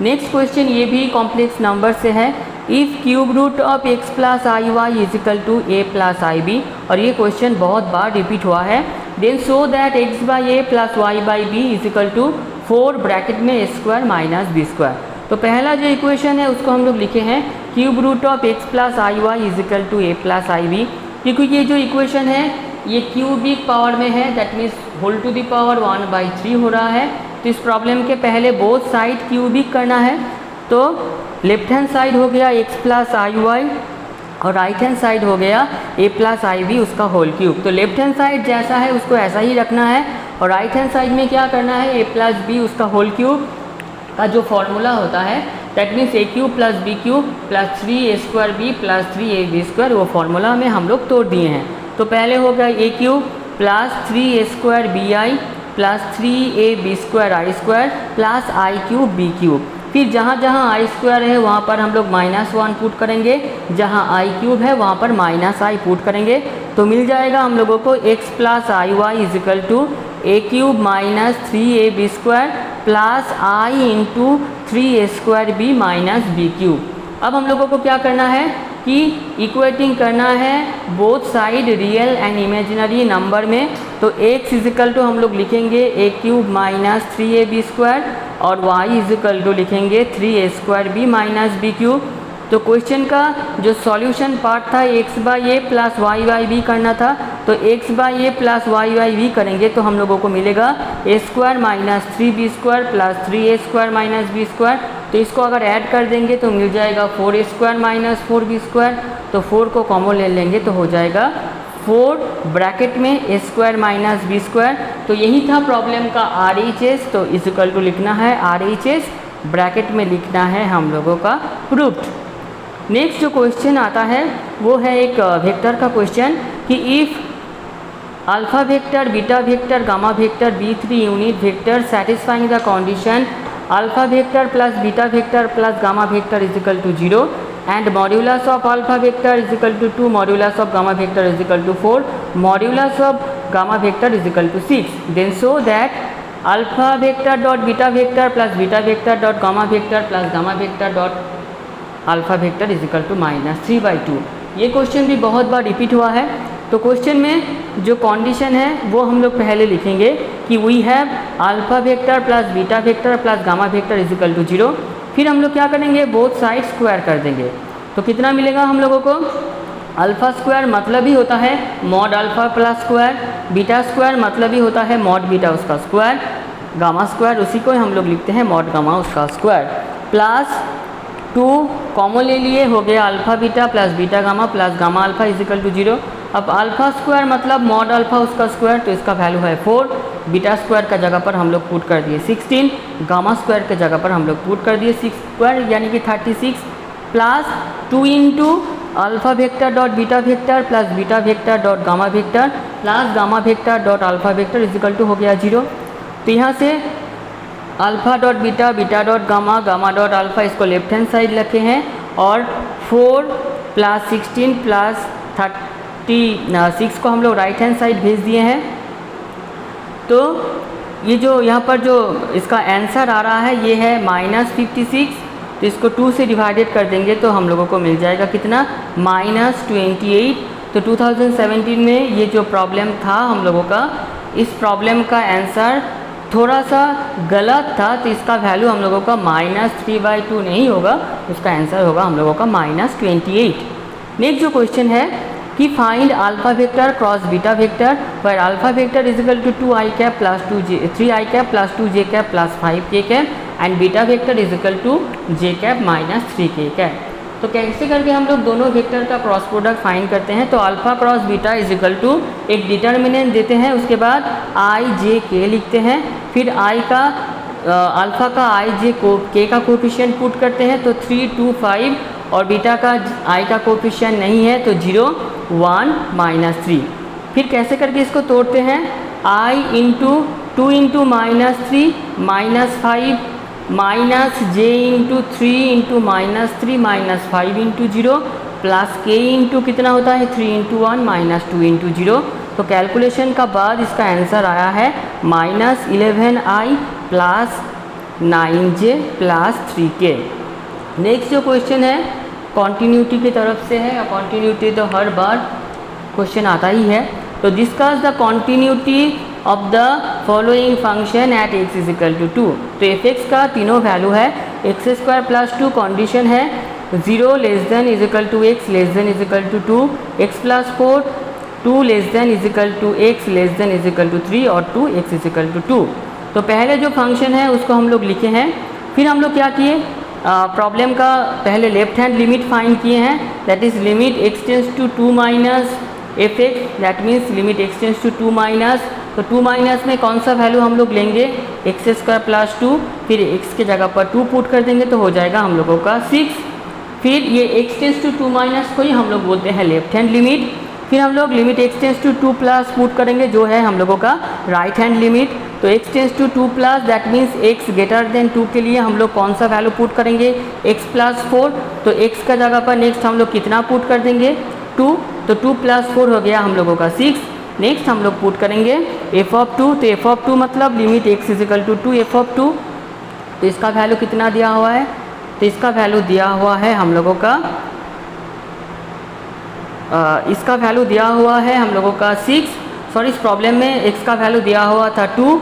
Next question ये भी कॉम्प्लेक्स नंबर से है, if cube root of x plus I Y is equal to A plus I B, और ये क्वेश्चन बहुत बार रिपीट हुआ है। Then show that x by A plus Y by B is equal to 4 bracket में A square minus B square. तो पहला जो इक्वेशन है उसको हम लोग लिखे हैं cube root of x plus I Y is equal to A plus I B, क्योंकि ये जो इक्वेशन है ये क्यूबिक पावर में है, that means whole to the power 1/3 हो रहा है। तो इस प्रॉब्लम के पहले बोथ साइड क्यूबिक करना है, तो लेफ्ट हैंड साइड हो गया x प्लस आई वाई और राइट हैंड साइड हो गया a प्लस आई बी उसका होल क्यूब। तो लेफ्ट हैंड साइड जैसा है उसको ऐसा ही रखना है, और राइट हैंड साइड में क्या करना है a प्लस बी उसका होल क्यूब का जो फॉर्मूला होता है that means A cube plus B cube plus 3a square B plus 3ab square, वो फॉर्मूला में हम लोग तोड़ दिए हैं। तो पहले हो गया A cube plus 3a square B I plus 3ab square I square plus I cube B cube. फिर जहाँ जहाँ आई स्क्वायर है वहाँ पर हम लोग -1 पुट करेंगे, जहाँ आई क्यूब है वहाँ पर -i पुट करेंगे, तो मिल जाएगा हम लोगों को x plus I Y is equal to A cube minus 3ab square plus I into 3a square B minus B cube. अब हम लोगों को क्या करना है कि इक्वेटिंग करना है both side real and imaginary number में। तो x इज इक्वल टू हम लोग लिखेंगे A cube minus 3ab square और y इज इक्वल टू लिखेंगे 3a square B minus B cube. तो क्वेश्चन का जो सॉल्यूशन पार्ट था x by A plus Y by B करना था, तो x by A plus Y by B करेंगे तो हम लोगों को मिलेगा a square minus 3b square plus 3a square minus B square तो इसको अगर ऐड कर देंगे तो मिल जाएगा 4a² माइनस 4b²। तो 4 को कॉमन ले लेंगे तो हो जाएगा 4 ब्रैकेट में a² माइनस b²। तो यही था प्रॉब्लम का RHS। तो इज इक्वल टू लिखना है RHS, ब्रैकेट में लिखना है हम लोगों का प्रूफ्ड। नेक्स्ट जो क्वेश्चन आता है वो है एक वेक्टर का क्वेश्चन कि if alpha vector, beta vector, gamma vector, B3 unit vector satisfying the condition alpha vector plus beta vector plus gamma vector is equal to 0 and modulus of alpha vector is equal to 2, modulus of gamma vector is equal to 4, modulus of gamma vector is equal to 6, then show that alpha vector dot beta vector plus beta vector dot gamma vector plus gamma vector dot alpha vector is equal to -3/2। ये question भी बहुत बार repeat हुआ है। तो question में जो condition है वो हम लोग पहले लिखेंगे कि we have alpha vector plus beta vector plus gamma vector is equal to 0। फिर हम लोग क्या करेंगे, बोथ साइड स्क्वायर कर देंगे। तो कितना मिलेगा हम लोगों को, अल्फा स्क्वायर मतलब ही होता है mod alpha plus square, beta square मतलब ही होता है मॉड बीटा उसका स्क्वायर, गामा स्क्वायर उसी को हम लोग लिखते हैं मॉड गामा उसका स्क्वायर, प्लस 2 कॉमन ले लिए, हो गया alpha beta plus beta gamma plus gamma alpha is equal to 0। अब अल्फा स्क्वायर मतलब मॉड अल्फा उसका स्क्वायर, तो इसका वैल्यू है 4, बीटा स्क्वायर का जगह पर हम लोग पुट कर दिए 16, गामा स्क्वायर के जगह पर हम लोग पुट कर दिए 6 स्क्वायर यानी कि 36, plus 2 into alpha vector dot beta vector plus beta vector dot gamma vector plus gamma vector dot alpha vector is equal to हो गया 0। तो यहाँ से alpha dot beta, beta dot gamma, gamma dot alpha इसको left hand side रखे हैं और 4 plus 16 plus 36 को हम लोग राइट हैंड साइड भेज दिए हैं। तो ये जो यहाँ पर जो इसका आंसर आ रहा है ये है -56। तो इसको 2 से डिवाइडेड कर देंगे तो हम लोगों को मिल जाएगा कितना, -28। तो 2017 में ये जो प्रॉब्लम था हम लोगों का, इस प्रॉब्लम का आंसर थोड़ा सा गलत था। तो इसका वैल्यू हम लोगों का -3/2 नहीं होगा, उसका आंसर होगा हम लोगों का -28। नेक्स्ट जो क्वेश्चन है कि find alpha vector cross beta vector where alpha vector is equal to 2i cap plus 3i cap plus 2j cap plus 5k cap and beta vector is equal to j cap minus 3k cap. तो कैसे करके हम लोग दोनों vector का cross product find करते हैं। तो alpha cross beta is equal to एक डिटर्मिनेंट देते हैं, उसके बाद i j k लिखते हैं, फिर i का अल्फा का i j को k का कोफिशिएंट पुट करते हैं तो 3 2 5 और बीटा का i का कोफिशिएंट नहीं है तो 0 1 -3। फिर कैसे करके इसको तोड़ते हैं, i into 2 into -3 -5 minus j into 3 into -3 -5 into 0 plus k into कितना होता है 3 इंटू 1 -2 इंटू 0। तो कैलकुलेशन का बाद इसका आंसर आया है -11i plus 9j plus 3k। Next जो क्वेश्चन है कॉन्टीन्यूटी की तरफ से है, और कॉन्टीन्यूटी तो हर बार क्वेश्चन आता ही है। तो discuss the continuity of the following function at x is equal to 2। तो f(x) का तीनों वैल्यू है, x² प्लस 2 कंडीशन है 0 less than is equal to x less than is equal to 2, x plus 4 2 less than is equal to x less than is equal to 3 और 2x is equal to 2। तो पहले जो function है उसको हम लोग लिखे हैं, फिर हम लोग क्या किए, प्रॉब्लम का पहले लेफ्ट हैंड लिमिट फाइंड किए हैं, that is limit x tends to 2 minus f(x), that means limit x tends to 2 minus. तो 2 माइनस में कौन सा वैल्यू हम लोग लेंगे, x² प्लस 2, फिर x के जगह पर 2 पुट कर देंगे तो हो जाएगा हम लोगों का 6। फिर ये x टेंस टू 2 माइनस को ही हम लोग बोलते हैं लेफ्ट हैंड लिमिट। फिर हम लोग limit x tends to 2 plus put करेंगे जो है हम लोगों का राइट हैंड लिमिट। तो x tends to 2 plus that means x greater than 2 के लिए हम लोग कौन सा वैल्यू पुट करेंगे, x प्लस 4। तो x का जगह पर नेक्स्ट हम लोग कितना पुट कर देंगे 2, तो 2 प्लस 4 हो गया हम लोगों का 6। नेक्स्ट हम लोग पुट करेंगे f(2), तो f(2) मतलब limit x is equal to 2 f(2). तो इसका वैल्यू कितना दिया हुआ है, तो इसका वैल्यू दिया हुआ है हम लोगों का इसका वैल्यू दिया हुआ है हम लोगों का 6। सॉरी, इस प्रॉब्लम में x का वैल्यू दिया हुआ था 2,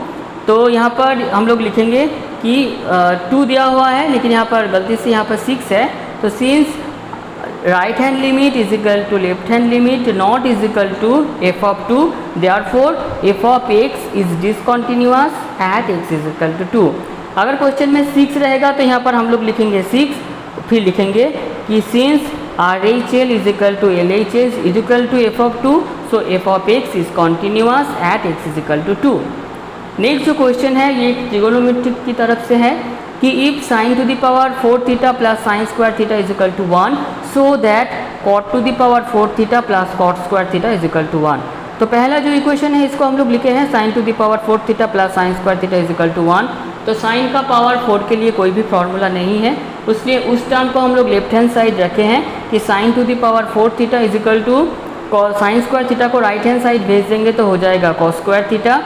तो यहाँ पर हम लोग लिखेंगे कि 2 दिया हुआ है लेकिन यहाँ पर गलती से यहाँ पर 6 है। तो since right hand limit is equal to left hand limit not is equal to f(2), therefore f(x) is discontinuous at x is equal to 2। अगर क्वेश्चन में 6 रहेगा तो यहाँ पर हम लोग लिखेंगे 6, फिर लिखेंगे कि since RHL is equal to LHS is equal to f of 2, so f of x is continuous at x is equal to 2। Next जो क्वेश्चन है ये ट्रिगोनोमेट्रिक की तरफ से है कि if sine to the power 4 theta plus sine square theta is equal to 1, so that cot to the power 4 theta plus cot square theta is equal to 1। तो पहला जो इक्वेशन है इसको हम लोग लिखे हैं sine to the power 4 theta plus sine square theta is equal to 1। तो साइन का पावर 4 के लिए कोई भी फॉर्मूला नहीं है, इसलिए उस टर्म को हम लोग लेफ्ट हैंड साइड रखे हैं कि sine to the power 4 theta is equal to sine square theta को राइट हैंड साइड भेज देंगे तो हो जाएगा कॉस स्क्वायर थीटा।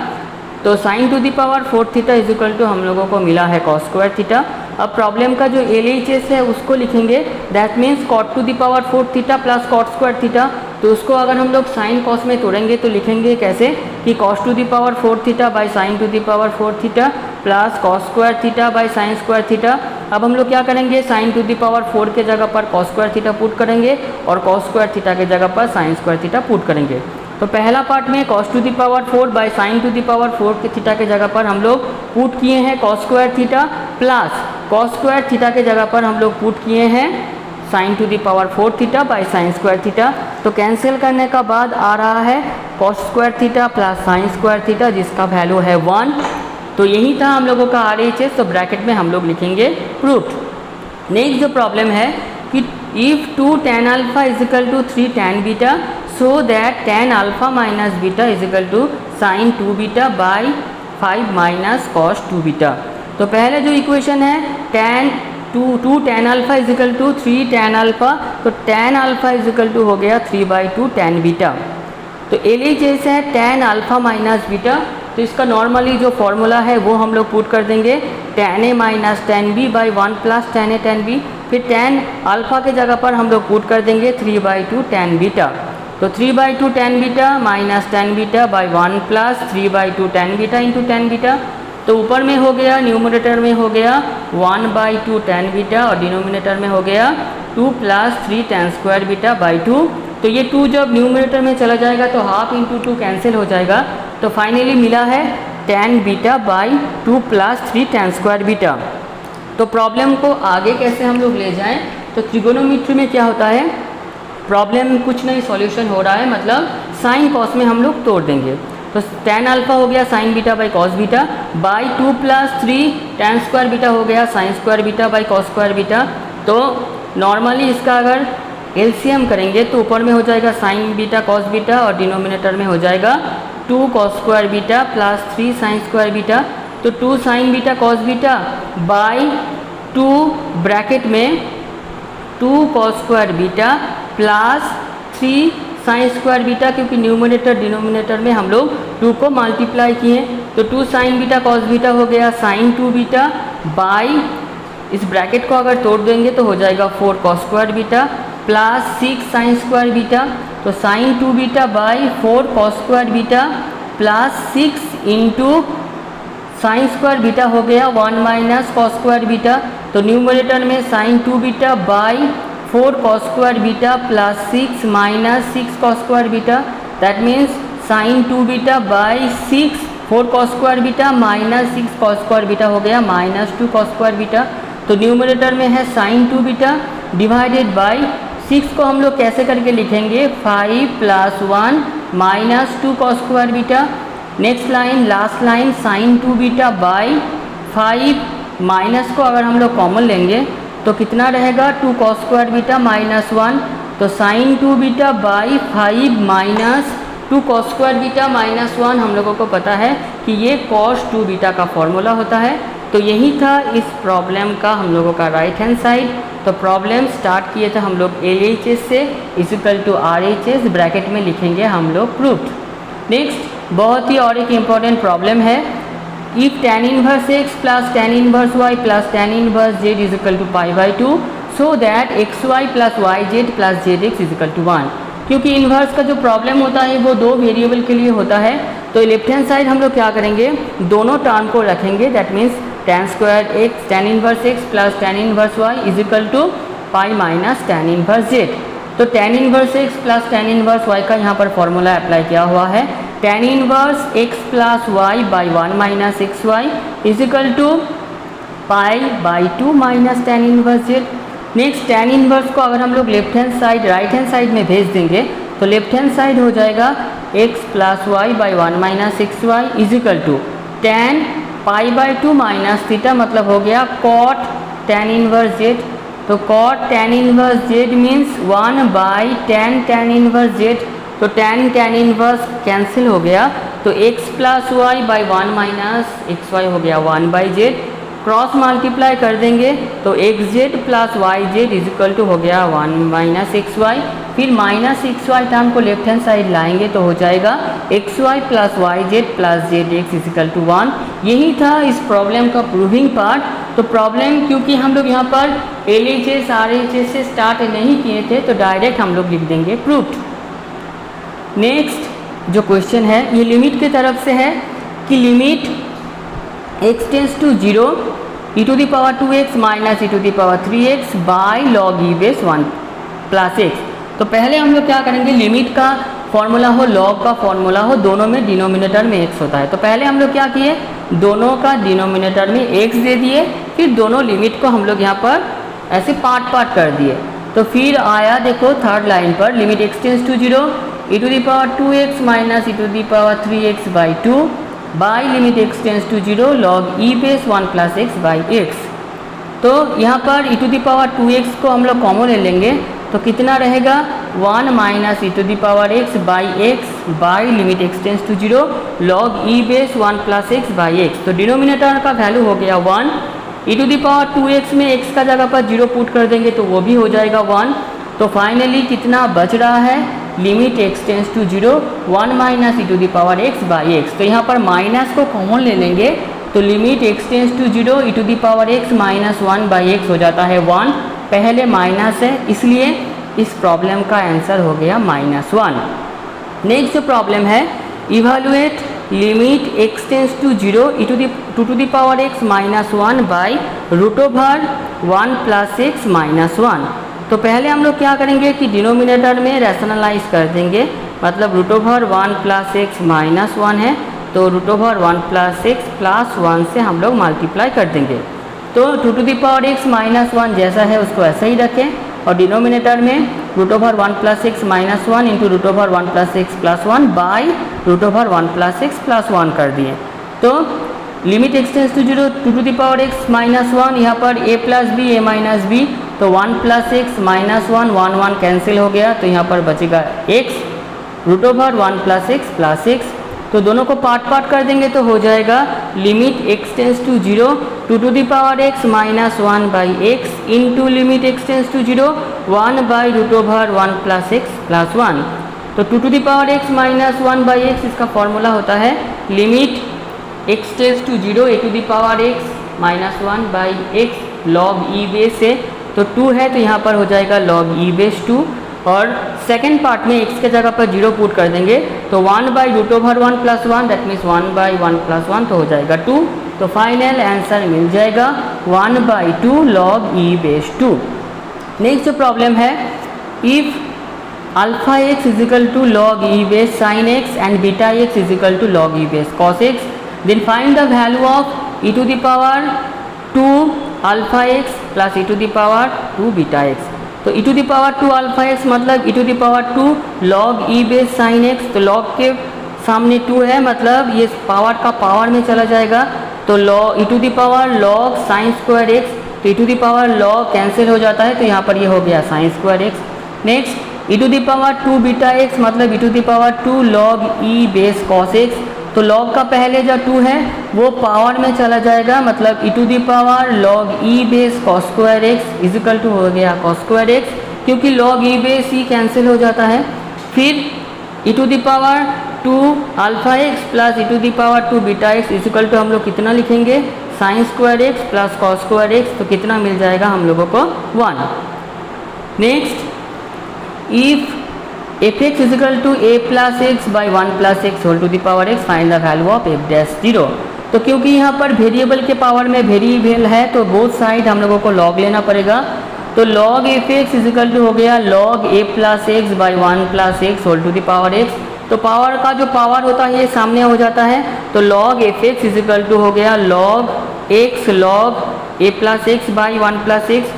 तो sine to the power 4 theta is equal to हम लोगों को मिला है कॉस स्क्वायर थीटा। अब प्रॉब्लम का जो LHS है उसको लिखेंगे, that means cot to the power 4 theta plus cot square theta. तो उसको अगर हम लोग साइन कॉस में तोड़ेंगे तो लिखेंगे कैसे कि cos two the power 4 theta by sine to the power 4 theta plus cos square theta by sine square theta. अब हम लोग क्या करेंगे, साइन टू द पावर 4 के जगह पर कॉस स्क्वायर थीटा पुट करेंगे और कॉस स्क्वायर थीटा के जगह पर साइन स्क्वायर थीटा पुट करेंगे। तो पहला पार्ट में cos two the power 4 by sine to the power 4 के थीटा के जगह पर हम लोग पुट किए हैं cos square theta, plus cos square theta के जगह पर हम लोग पुट किए हैं sine to the power 4 theta by sine square theta. तो कैंसिल करने का बाद आ रहा है cos square theta plus sine square theta जिसका वैल्यू है 1। तो यही था हम लोगों का RHS, तो ब्रैकेट में हम लोग लिखेंगे प्रूफ। नेक्स्ट जो प्रॉब्लम है कि if 2 tan alpha is equal to 3 tan beta, so that tan alpha minus beta is equal to sine 2 beta by 5 minus cos 2 beta. तो पहले जो इक्वेशन है two tan alpha is equal to 3 tan alpha, तो tan alpha is equal to हो गया 3/2 tan beta. तो LHS है tan alpha minus beta, तो इसका नॉर्मली जो फॉर्मूला है वो हम लोग पुट कर देंगे tan A minus tan B by 1 plus tan A tan B। फिर tan अल्फा के जगह पर हम लोग पुट कर देंगे 3/2 tan बीटा। तो 3/2 tan beta minus tan beta by 1 plus 3/2 tan beta into tan beta. तो ऊपर में हो गया, न्यूमरेटर में हो गया 1/2 tan बीटा और डिनोमिनेटर में हो गया 2 plus 3 tan square beta by 2। तो ये 2 जब न्यूमरेटर में चला जाएगा तो हाफ इंटू 2 कैंसिल हो जाएगा। तो फाइनली मिला है tan beta by 2 plus 3 tan square beta. तो प्रॉब्लम को आगे कैसे हम लोग ले जाएं, तो ट्रिगोनोमेट्री में क्या होता है, प्रॉब्लम कुछ नहीं सॉल्यूशन हो रहा है, मतलब साइन कॉस में हम लोग तोड़ देंगे। तो tan अल्फा हो गया sign beta by cos beta by 2 plus 3 tan square beta हो गया sine square beta by cos square beta. तो नॉर्मली इसका अगर LCM करेंगे तो ऊपर में हो जाएगा साइन बीटा कॉस बीटा और डिनोमिनेटर में हो जाएगा 2 cos square beta plus 3 sign square beta. तो 2 sign beta cos beta by 2 bracket में 2 cos square beta plus 3 sign square beta, क्योंकि न्यूमरेटर डिनोमिनेटर में हम लोग 2 को मल्टीप्लाई किए। तो 2 साइन बीटा कॉस बीटा हो गया साइन 2 बीटा बाई, इस ब्रैकेट को अगर तोड़ देंगे तो हो जाएगा 4 cos square beta plus 6 sine square beta. तो sine 2 beta by 4 cos square beta plus 6 into sine square beta हो गया 1 माइनस कॉस स्क्वायर बीटा। तो न्यूमरेटर में sine 2 beta by 4 cos square beta plus 6 minus 6 cos square beta, that means sine 2 beta by 6 4 cos square beta minus 6 cos square beta हो गया minus 2 cos square beta. तो numerator में है sine 2 beta divided by 6 को हम लोग कैसे करके लिखेंगे 5 plus 1 minus 2 cos square beta. Next line last line sine 2 beta by 5 minus को अगर हम लोग कॉमन लेंगे तो कितना रहेगा 2 कॉस स्क्वायर बीटा माइनस 1। तो sine 2 beta by 5 minus 2 cos square beta minus 1 हम लोगों को पता है कि ये कॉस 2 बीटा का फॉर्मूला होता है। तो यही था इस प्रॉब्लम का हम लोगों का राइट हैंड साइड। तो प्रॉब्लम स्टार्ट किए थे हम लोग LHS से इक्वल टू RHS, ब्रैकेट में लिखेंगे हम लोग प्रूफ। नेक्स्ट बहुत ही और एक इम्पॉर्टेंट प्रॉब्लम है, if tan inverse x plus tan inverse y plus tan inverse z is equal to π/2, so that xy plus yz plus zx is equal to 1। क्योंकि इन्वर्स का जो प्रॉब्लम होता है वो 2 वेरिएबल के लिए होता है, तो लेफ्ट हैंड साइड हम लोग क्या करेंगे, दोनों टर्म को रखेंगे, that means tan square x tan inverse x plus tan inverse y is equal to pi minus tan inverse z। तो tan inverse x plus tan inverse y का यहाँ पर फॉर्मूला अप्लाई किया हुआ है, tan inverse x plus y by 1 minus x y is equal to pi by 2 minus tan inverse z. Next tan inverse को अगर हम लोग left hand side right hand side में भेज देंगे तो लेफ्ट हैंड साइड हो जाएगा x plus Y by 1 minus x y is equal to tan pi by 2 minus theta, मतलब हो गया कॉट टेन इनवर्स जेड। तो cot tan inverse z means 1 by tan inverse z. तो टेन इनवर्स कैंसिल हो गया, तो x plus Y by 1 minus x y हो गया 1 बाई जेड। क्रॉस मल्टीप्लाई कर देंगे तो x z plus y z is equal to हो गया 1 माइनस एक्स वाई। फिर माइनस एक्स वाई टर्म को लेफ्ट हैंड साइड लाएंगे तो हो जाएगा x y plus y z plus z x is equal to 1। यही था इस प्रॉब्लम का प्रूविंग पार्ट। तो प्रॉब्लम क्योंकि हम लोग यहाँ पर LHS RHS से स्टार्ट नहीं किए थे तो डायरेक्ट हम लोग लिख देंगे प्रूव्ड। नेक्स्ट जो क्वेश्चन है ये लिमिट की तरफ से है कि limit x tends to 0 e to the power 2x minus e to the power 3x by log e base 1 plus x। तो पहले हम लोग क्या करेंगे, लिमिट का फॉर्मूला हो लॉग का फॉर्मूला हो, दोनों में डिनोमिनेटर में x होता है। तो पहले हम लोग क्या किए, दोनों का डिनोमिनेटर में x दे दिए, फिर दोनों लिमिट को हम लोग यहाँ पर ऐसे पार्ट कर दिए। तो फिर आया देखो थर्ड लाइन पर limit x tends to 0 e to the power 2x minus e to the power 3x by 2 by limit x tends to 0 log e base 1 plus x by x. तो यहाँ पर e to the power 2x को हम लोग common ले लेंगे तो कितना रहेगा 1 minus e to the power x by x by limit x tends to 0 log e base 1 plus x by x. तो डिनोमिनेटर का वैल्यू हो गया 1। e to the power 2x में x का जगह पर 0 पुट कर देंगे तो वो भी हो जाएगा 1। तो फाइनली कितना बच रहा है, limit x tends to 0 1 minus e to the power x by x. तो यहाँ पर माइनस को कॉमन ले लेंगे तो limit x tends to 0 e to the power x minus 1 by x हो जाता है 1। पहले माइनस है इसलिए इस प्रॉब्लम का आंसर हो गया -1। नेक्स्ट जो प्रॉब्लम है, evaluate limit x tends to 0 e to the power x minus 1 by root over 1 plus x minus 1। तो पहले हम लोग क्या करेंगे कि डिनोमिनेटर में रैशनलाइज कर देंगे, मतलब root over 1 plus x minus 1 है तो root over 1 plus x plus 1 से हम लोग मल्टीप्लाई कर देंगे। तो 2 to the power x minus 1 जैसा है उसको ऐसा ही रखें और डिनोमिनेटर में root over 1 plus x minus 1 into root over 1 plus x plus 1 by root over 1 plus x plus 1 कर दिए। तो limit x tends to 0 2 to the power x minus 1, यहाँ पर a plus b a minus b, तो 1 plus x minus 1 1 cancel हो गया तो यहाँ पर बचेगा x root over 1 plus x plus x. तो दोनों को पार्ट कर देंगे तो हो जाएगा limit x tends to 0 2 to the power x minus 1 by x into limit x tends to 0 1 by root over 1 plus x plus 1। तो 2 to the power x minus 1 by x इसका फॉर्मूला होता है limit x tends to 0 e to the power x minus 1 by x log e base है, तो 2 है तो यहाँ पर हो जाएगा लॉग e बेस 2। और सेकेंड पार्ट में x के जगह पर 0 पुट कर देंगे तो 1 by root over 1 plus 1 that means 1 by 1 plus 1 तो हो जाएगा 2। तो फाइनल आंसर मिल जाएगा 1 by 2 log e base 2। Next जो प्रॉब्लम है, if alpha x is equal to log e base sine x and beta x is equal to log e base cos x, then find the value of e to the power 2 alpha x plus e to the power 2 beta x। तो e to the power 2 alpha x मतलब e to the power 2 log e base sine x। तो log के सामने 2 है मतलब ये power का power में चला जाएगा तो log e to the power log sine square x, तो e to the power log cancel हो जाता है तो यहाँ पर ये हो गया sine square x। Next e to the power 2 beta x मतलब e to the power 2 log e base cos x। तो लॉग का पहले जो 2 है वो पावर में चला जाएगा मतलब e to the power log e base cos square x is equal to हो गया कॉस स्क्वायर x, क्योंकि लॉग e बेस ही कैंसिल हो जाता है। फिर e to the power 2 alpha x plus e to the power 2 beta x is equal to हम लोग कितना लिखेंगे sine square x plus cos square x, तो कितना मिल जाएगा हम लोगों को 1। Next if f(x) is equal to a plus x by 1 plus x whole to the power x find the value of f dash 0। तो क्योंकि यहाँ पर वेरिएबल के पावर में वेरिएबल है तो बोथ साइड हम लोगों को लॉग लेना पड़ेगा। तो लॉग f(x) इजिकल टू हो गया log a plus x by 1 plus x whole to the power x तो पावर का जो पावर होता है ये सामने हो जाता है, तो log F X is equal to हो गया log X log A plus x by 1 plus X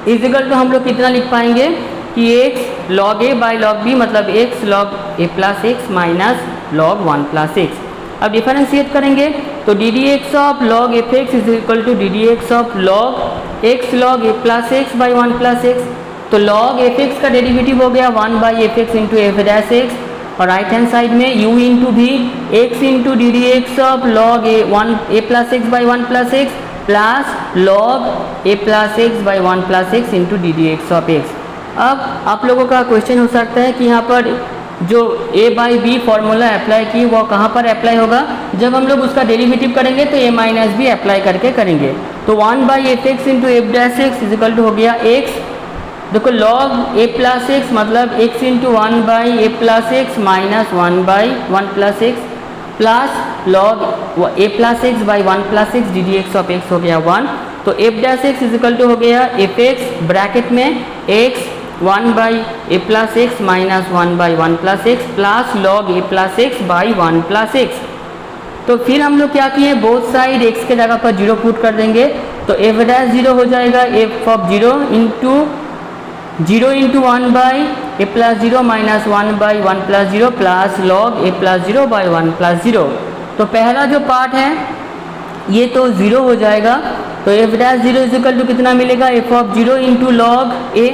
is equal to हम लोग कितना लिख पाएंगे कि X log A by log B, मतलब एक्स log ए plus x minus log 1 plus X. अब डिफरेंशिएट करेंगे तो D D x of log F X is equal to D D x of log X log A plus x by 1 plus x. तो log F x का derivative हो गया 1 by f x into f dash x, और right hand side में u into भी x into D D x of log A plus x by 1 plus x plus log A plus x by 1 plus x into D D x of x. अब आप लोगों का question हो सकता है कि यहाँ पर जो a by b formula apply की वो कहाँ पर अप्लाई होगा, जब हम लोग उसका डेरिवेटिव करेंगे तो a माइनस बी अप्लाई करके करेंगे। तो 1 by f x into f dash x is equal to हो गया एक्स, देखो log ए प्लस एक्स मतलब x into 1 by A plus x minus 1 by 1 plus x plus log A plus x by 1 plus x d D x of x हो गया 1। तो f dash x is equal to हो गया f x bracket में x 1 by A plus x minus 1 by 1 plus x plus log A plus x by 1 plus x. तो फिर हम लोग क्या किए, बोथ साइड x के जगह पर 0 पुट कर देंगे, तो एफ डैश 0 हो जाएगा F of 0 into 1 by A plus 0 minus 1 by 1 plus 0 plus log A plus 0 by 1 plus 0। तो पहला जो पार्ट है ये तो 0 हो जाएगा, तो f dash 0 is equal to कितना मिलेगा f of 0 into log a.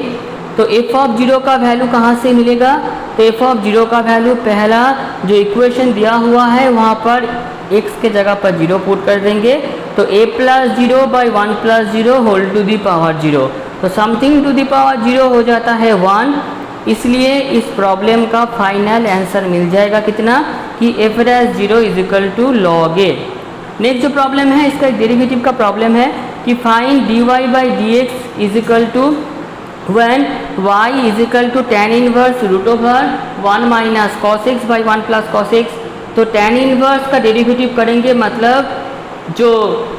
तो एफ ऑफ 0 का वैल्यू कहाँ से मिलेगा, तो एफ ऑफ 0 का वैल्यू पहला जो इक्वेशन दिया हुआ है वहाँ पर x के जगह पर 0 पुट कर देंगे, तो a plus 0 by 1 plus 0 whole to the power 0, तो समथिंग टू दी पावर 0 हो जाता है 1। इसलिए इस प्रॉब्लम का फाइनल आंसर मिल जाएगा कितना कि f dash 0 is equal to log a। Next जो प्रॉब्लम है इसका एक डेरिवेटिव का प्रॉब्लम है कि find dy by D x is equal to when y is equal to tan inverse root over 1 minus cos x by 1 plus cos x। तो tan inverse का derivative करेंगे, मतलब जो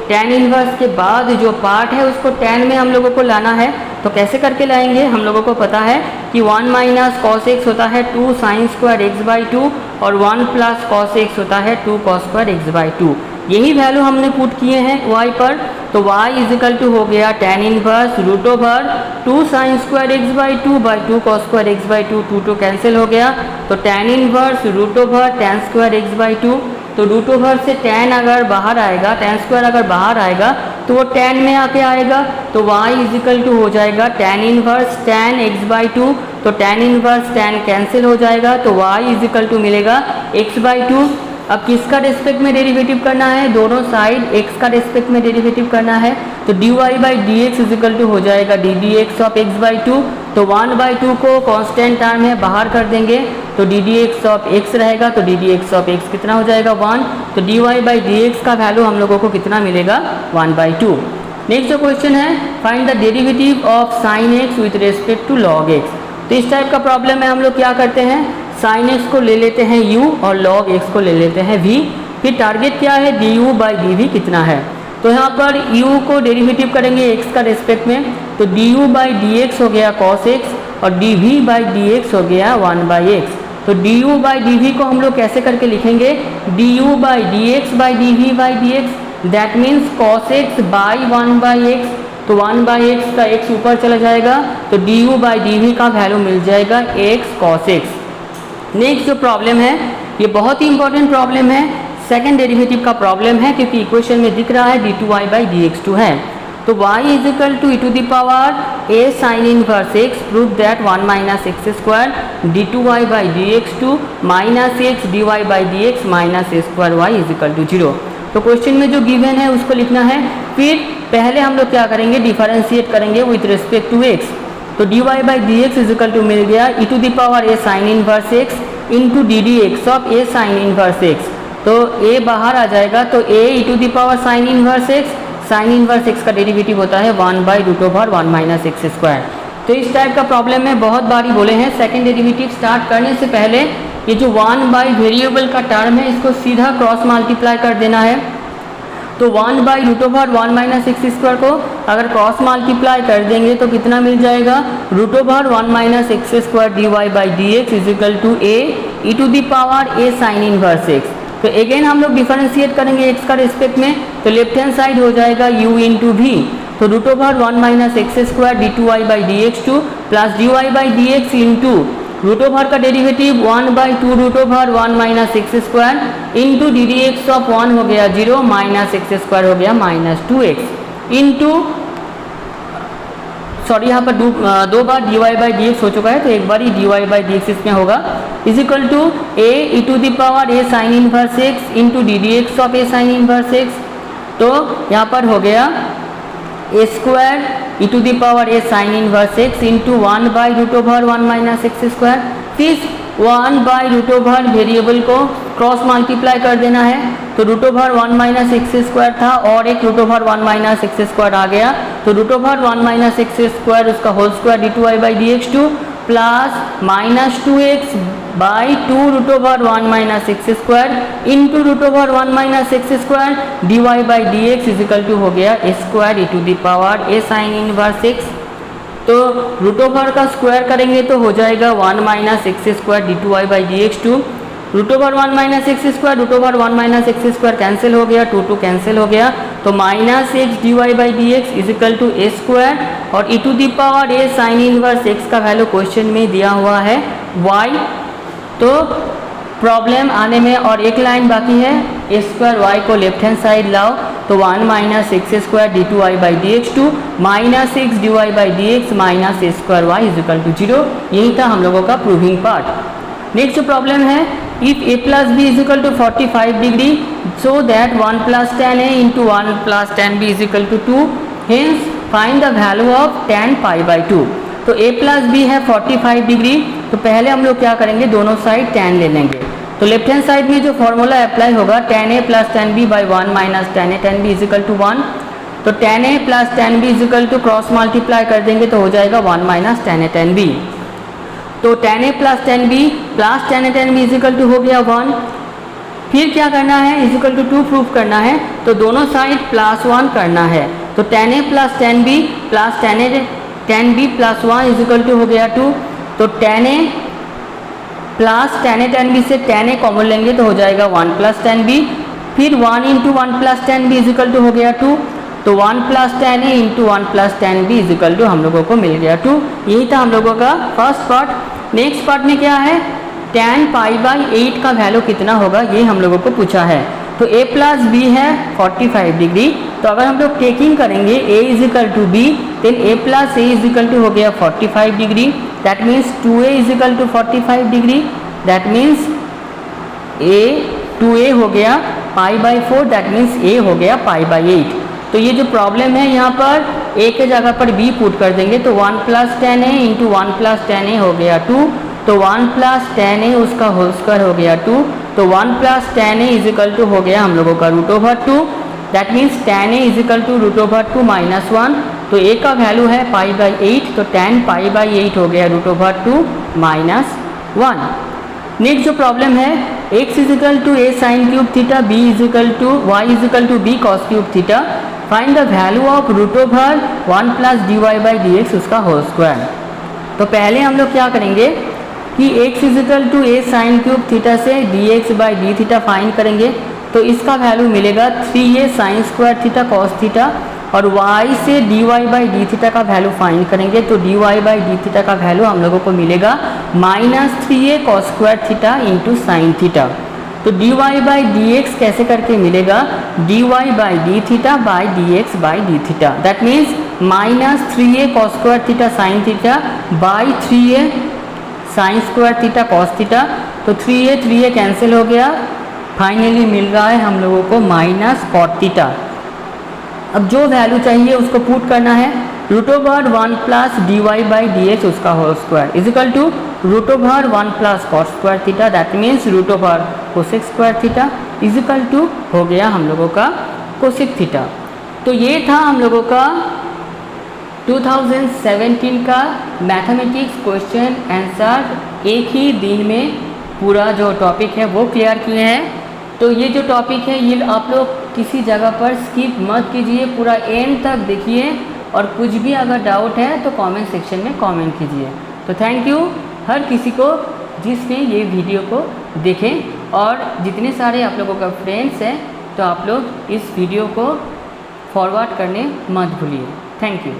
tan inverse के बाद जो पार्ट है उसको tan में हम लोगों को लाना है। तो कैसे करके लाएंगे, हम लोगों को पता है कि 1 माइनस कॉस एक्स होता है 2 साइन स्क्वायर एक्स बाई 2 और 1 प्लस कॉस एक्स होता है 2 कॉस स्क्वायर एक्स बाई 2। यही वैल्यू हमने पुट किए हैं y पर, तो y इज इक्वल टू हो गया tan inverse root over 2 sine square x by 2 by 2 cos square x by 2, 2 cancel हो गया, तो tan inverse root over tan square x by 2। तो रूट ओवर से tan अगर बाहर आएगा, tan स्क्वायर अगर बाहर आएगा तो वो tan में आके आएगा, तो y इज इक्वल टू हो जाएगा tan inverse tan x by 2। तो tan इनवर्स tan कैंसिल हो जाएगा, तो y इज इक्वल टू मिलेगा x बाई 2। अब किसका रेस्पेक्ट में डेरिवेटिव करना है, दोनों साइड x का रेस्पेक्ट में डेरिवेटिव करना है, तो dy by D x is equal to हो जाएगा d D x of x by 2। तो 1 बाई 2 को कांस्टेंट टर्म है बाहर कर देंगे, तो D D x of x रहेगा, तो D D x of x कितना हो जाएगा 1। तो dy बाई डी एक्स का वैल्यू हम लोगों को कितना मिलेगा 1 बाई 2। नेक्स्ट जो क्वेश्चन है find the derivative of sine x with respect to log x। तो इस टाइप का प्रॉब्लम में हम लोग क्या करते हैं, साइन x को ले लेते हैं u और log x को ले लेते हैं v। फिर टारगेट क्या है, du बाई डी कितना है, तो यहाँ पर u को डेरिवेटिव करेंगे x का रेस्पेक्ट में, तो du बाई डी एक्स हो गया cos x और dv बाई डी एक्स हो गया 1 बाई एक्स। तो du बाई डी को हम लोग कैसे करके लिखेंगे, du by D x by dv by D x, that means cos x by 1 by x. तो 1 बाई एक्स का x ऊपर चला जाएगा, तो du बाई डी का वैल्यू मिल जाएगा x cos x। नेक्स्ट जो प्रॉब्लम है ये बहुत ही इंपॉर्टेंट प्रॉब्लम है, सेकंड डेरिवेटिव का प्रॉब्लम है, क्योंकि इक्वेशन में दिख रहा है d2y बाई डी एक्स 2 है। तो y is equal to e to the power a sine inverse x, prove that 1 minus x square d2y by D x 2 minus x dy by D x minus a square y is equal to 0। तो question में जो given है उसको लिखना है, फिर पहले हम लोग क्या करेंगे, डिफरेंशिएट करेंगे विथ रिस्पेक्ट टू x। तो dy by D x is equal to मिल गया E to the power a sine inverse x into D D x of a sine inverse x। तो a बाहर आ जाएगा, तो a E to the power sine inverse x, sine inverse x का derivative होता है 1 by root over 1 minus x square. तो इस टाइप का प्रॉब्लम में बहुत बारी बोले हैं, सेकंड डेरिवेटिव स्टार्ट करने से पहले ये जो 1 बाई वेरिएबल का टर्म है इसको सीधा क्रॉस मल्टीप्लाई कर देना है, तो 1/√1 माइनस एक्स स्क्वायर को अगर क्रॉस मल्टीप्लाई कर देंगे तो कितना मिल जाएगा, √1 minus x square dy/dx is equal to a e⁻a sine inverse x। तो अगेन हम लोग डिफरेंशिएट करेंगे x का रिस्पेक्ट में, तो लेफ्ट हैंड साइड हो जाएगा u इंटू v, तो √1 minus x square d2y/dx2 plus dy/dx into √1 का derivative 1/2√1 minus x square into ddx of 1 हो गया 0 माइनस एक्स स्क्वायर हो गया -2x इंटू सॉरी यहाँ पर दो बार dy/dx हो चुका है तो एक बार ही dy/dx इसमें होगा is equal to a e⁻a sine inverse x into ddx of a sine inverse x। तो यहाँ पर हो गया a square e⁻a sine inverse x into 1/√1 minus x square. फिर 1/√1 वेरिएबल को क्रॉस मल्टीप्लाई कर देना है, तो √1 माइनस एक्स स्क्वायर था और एक √1 माइनस एक्स स्क्वायर आ गया, तो √1 माइनस एक्स स्क्वायर उसका whole square d2y/dx2 plus -2x/2 √1 minus x square into √1 minus x square dy/dx is equal to हो गया a square e⁻a sine inverse x। तो √1 का स्क्वायर करेंगे तो हो जाएगा 1 minus x square d2y/dx2 √1 minus x square √1 minus x square cancel हो गया, 2 कैंसिल हो गया, तो -x dy/dx is equal to a square और e⁻a साइन इनवर्स x का वैल्यू क्वेश्चन में दिया हुआ है y। तो प्रॉब्लम आने में और एक लाइन बाकी है, a स्क्वायर y को लेफ्ट हैंड साइड लाओ तो 1 minus x square d2y/dx2 minus x dy/dx minus a square y is equal to 0। यही था हम लोगों का प्रूविंग पार्ट। नेक्स्ट प्रॉब्लम है if a plus b is equal to 45 degree so that 1 plus tan a into 1 plus tan b is equal to 2 hence find the value of tan π/2। तो a plus B है 45 degree, तो पहले हम लोग क्या करेंगे, दोनों साइड tan ले लेंगे। तो लेफ्ट हैंड साइड में जो फॉर्मूला अप्लाई होगा tan a plus tan b by 1 minus tan a tan b is equal to 1, तो tan a plus tan b is equal to cross multiply कर देंगे तो हो जाएगा 1 minus tan a tan b। तो tan a plus tan b plus tan a tan b is equal to हो गया 1। फिर क्या करना है, इज इक्वल टू 2 प्रूफ करना है, तो दोनों साइड +1 करना है। तो tan a plus tan b plus tan b plus 1 is equal to हो गया 2। तो tan a plus tan a tan b से tan a कॉमन लेंगे तो हो जाएगा 1 प्लस tan b, फिर 1 into 1 plus tan b is equal to हो गया 2। तो 1 plus tan a into 1 plus tan b is equal to हम लोगों को मिल गया 2। यही था हम लोगों का फर्स्ट पार्ट। नेक्स्ट पार्ट में क्या है, tan π/8 का वैल्यू कितना होगा ये हम लोगों को पूछा है। तो a प्लस बी है 45 डिग्री, तो अगर हम लोग टेकिंग करेंगे a is equal to b then a plus a is equal to हो गया 45 degree, that means 2a is equal to 45 degree, that means a 2a हो गया π/4, दैट मीन्स a हो गया π/8। तो ये जो प्रॉब्लम है यहाँ पर a के जगह पर b पुट कर देंगे तो 1 plus tan a into 1 plus tan a हो गया 2, तो 1 प्लस tan a उसका होल स्क्वायर हो गया 2, तो 1 plus tan a is equal to हो गया हम लोगों का √2, that means tan a is equal to √2 minus 1, तो a का वैल्यू है π/8, तो tan π/8 हो गया √2 माइनस 1। नेक्स्ट जो प्रॉब्लम है x is equal to a sine cube theta, b is equal to y is equal to b cos cube theta, find the value of √1 plus dy/dx उसका whole square. तो पहले हम लोग क्या करेंगे कि x is equal to a sine cube theta से dx/d theta find करेंगे, तो इसका वैल्यू मिलेगा 3a sign square theta cos theta, और y से dy/d थीटा का वैल्यू फाइंड करेंगे तो dy/d थीटा का वैल्यू हम लोगों को मिलेगा -3a cos square theta into sine theta. तो dy/dx कैसे करके मिलेगा, dy/d theta by dx/d theta, that means -3a cos square theta sine theta by 3a sign square theta cos theta, तो 3a कैंसिल हो गया, फाइनली मिल रहा है हम लोगों को -cot थीटा। अब जो वैल्यू चाहिए उसको पुट करना है, √1 प्लस dy/dx उसका whole square is equal to √1 plus cos square theta, that means √1 cosec square theta is equal to हो गया हम लोगों का कोसेक थीटा। तो ये था हम लोगों का 2017 का मैथमेटिक्स क्वेश्चन आंसर, एक ही दिन में पूरा जो टॉपिक है वो क्लियर किए हैं। तो ये जो टॉपिक है ये आप लोग किसी जगह पर स्किप मत कीजिए, पूरा एंड तक देखिए और कुछ भी अगर डाउट है तो कमेंट सेक्शन में कमेंट कीजिए। तो थैंक यू हर किसी को जिसने ये वीडियो को देखें, और जितने सारे आप लोगों का फ्रेंड्स हैं तो आप लोग इस वीडियो को फॉरवर्ड करने मत भूलिए। Thank you.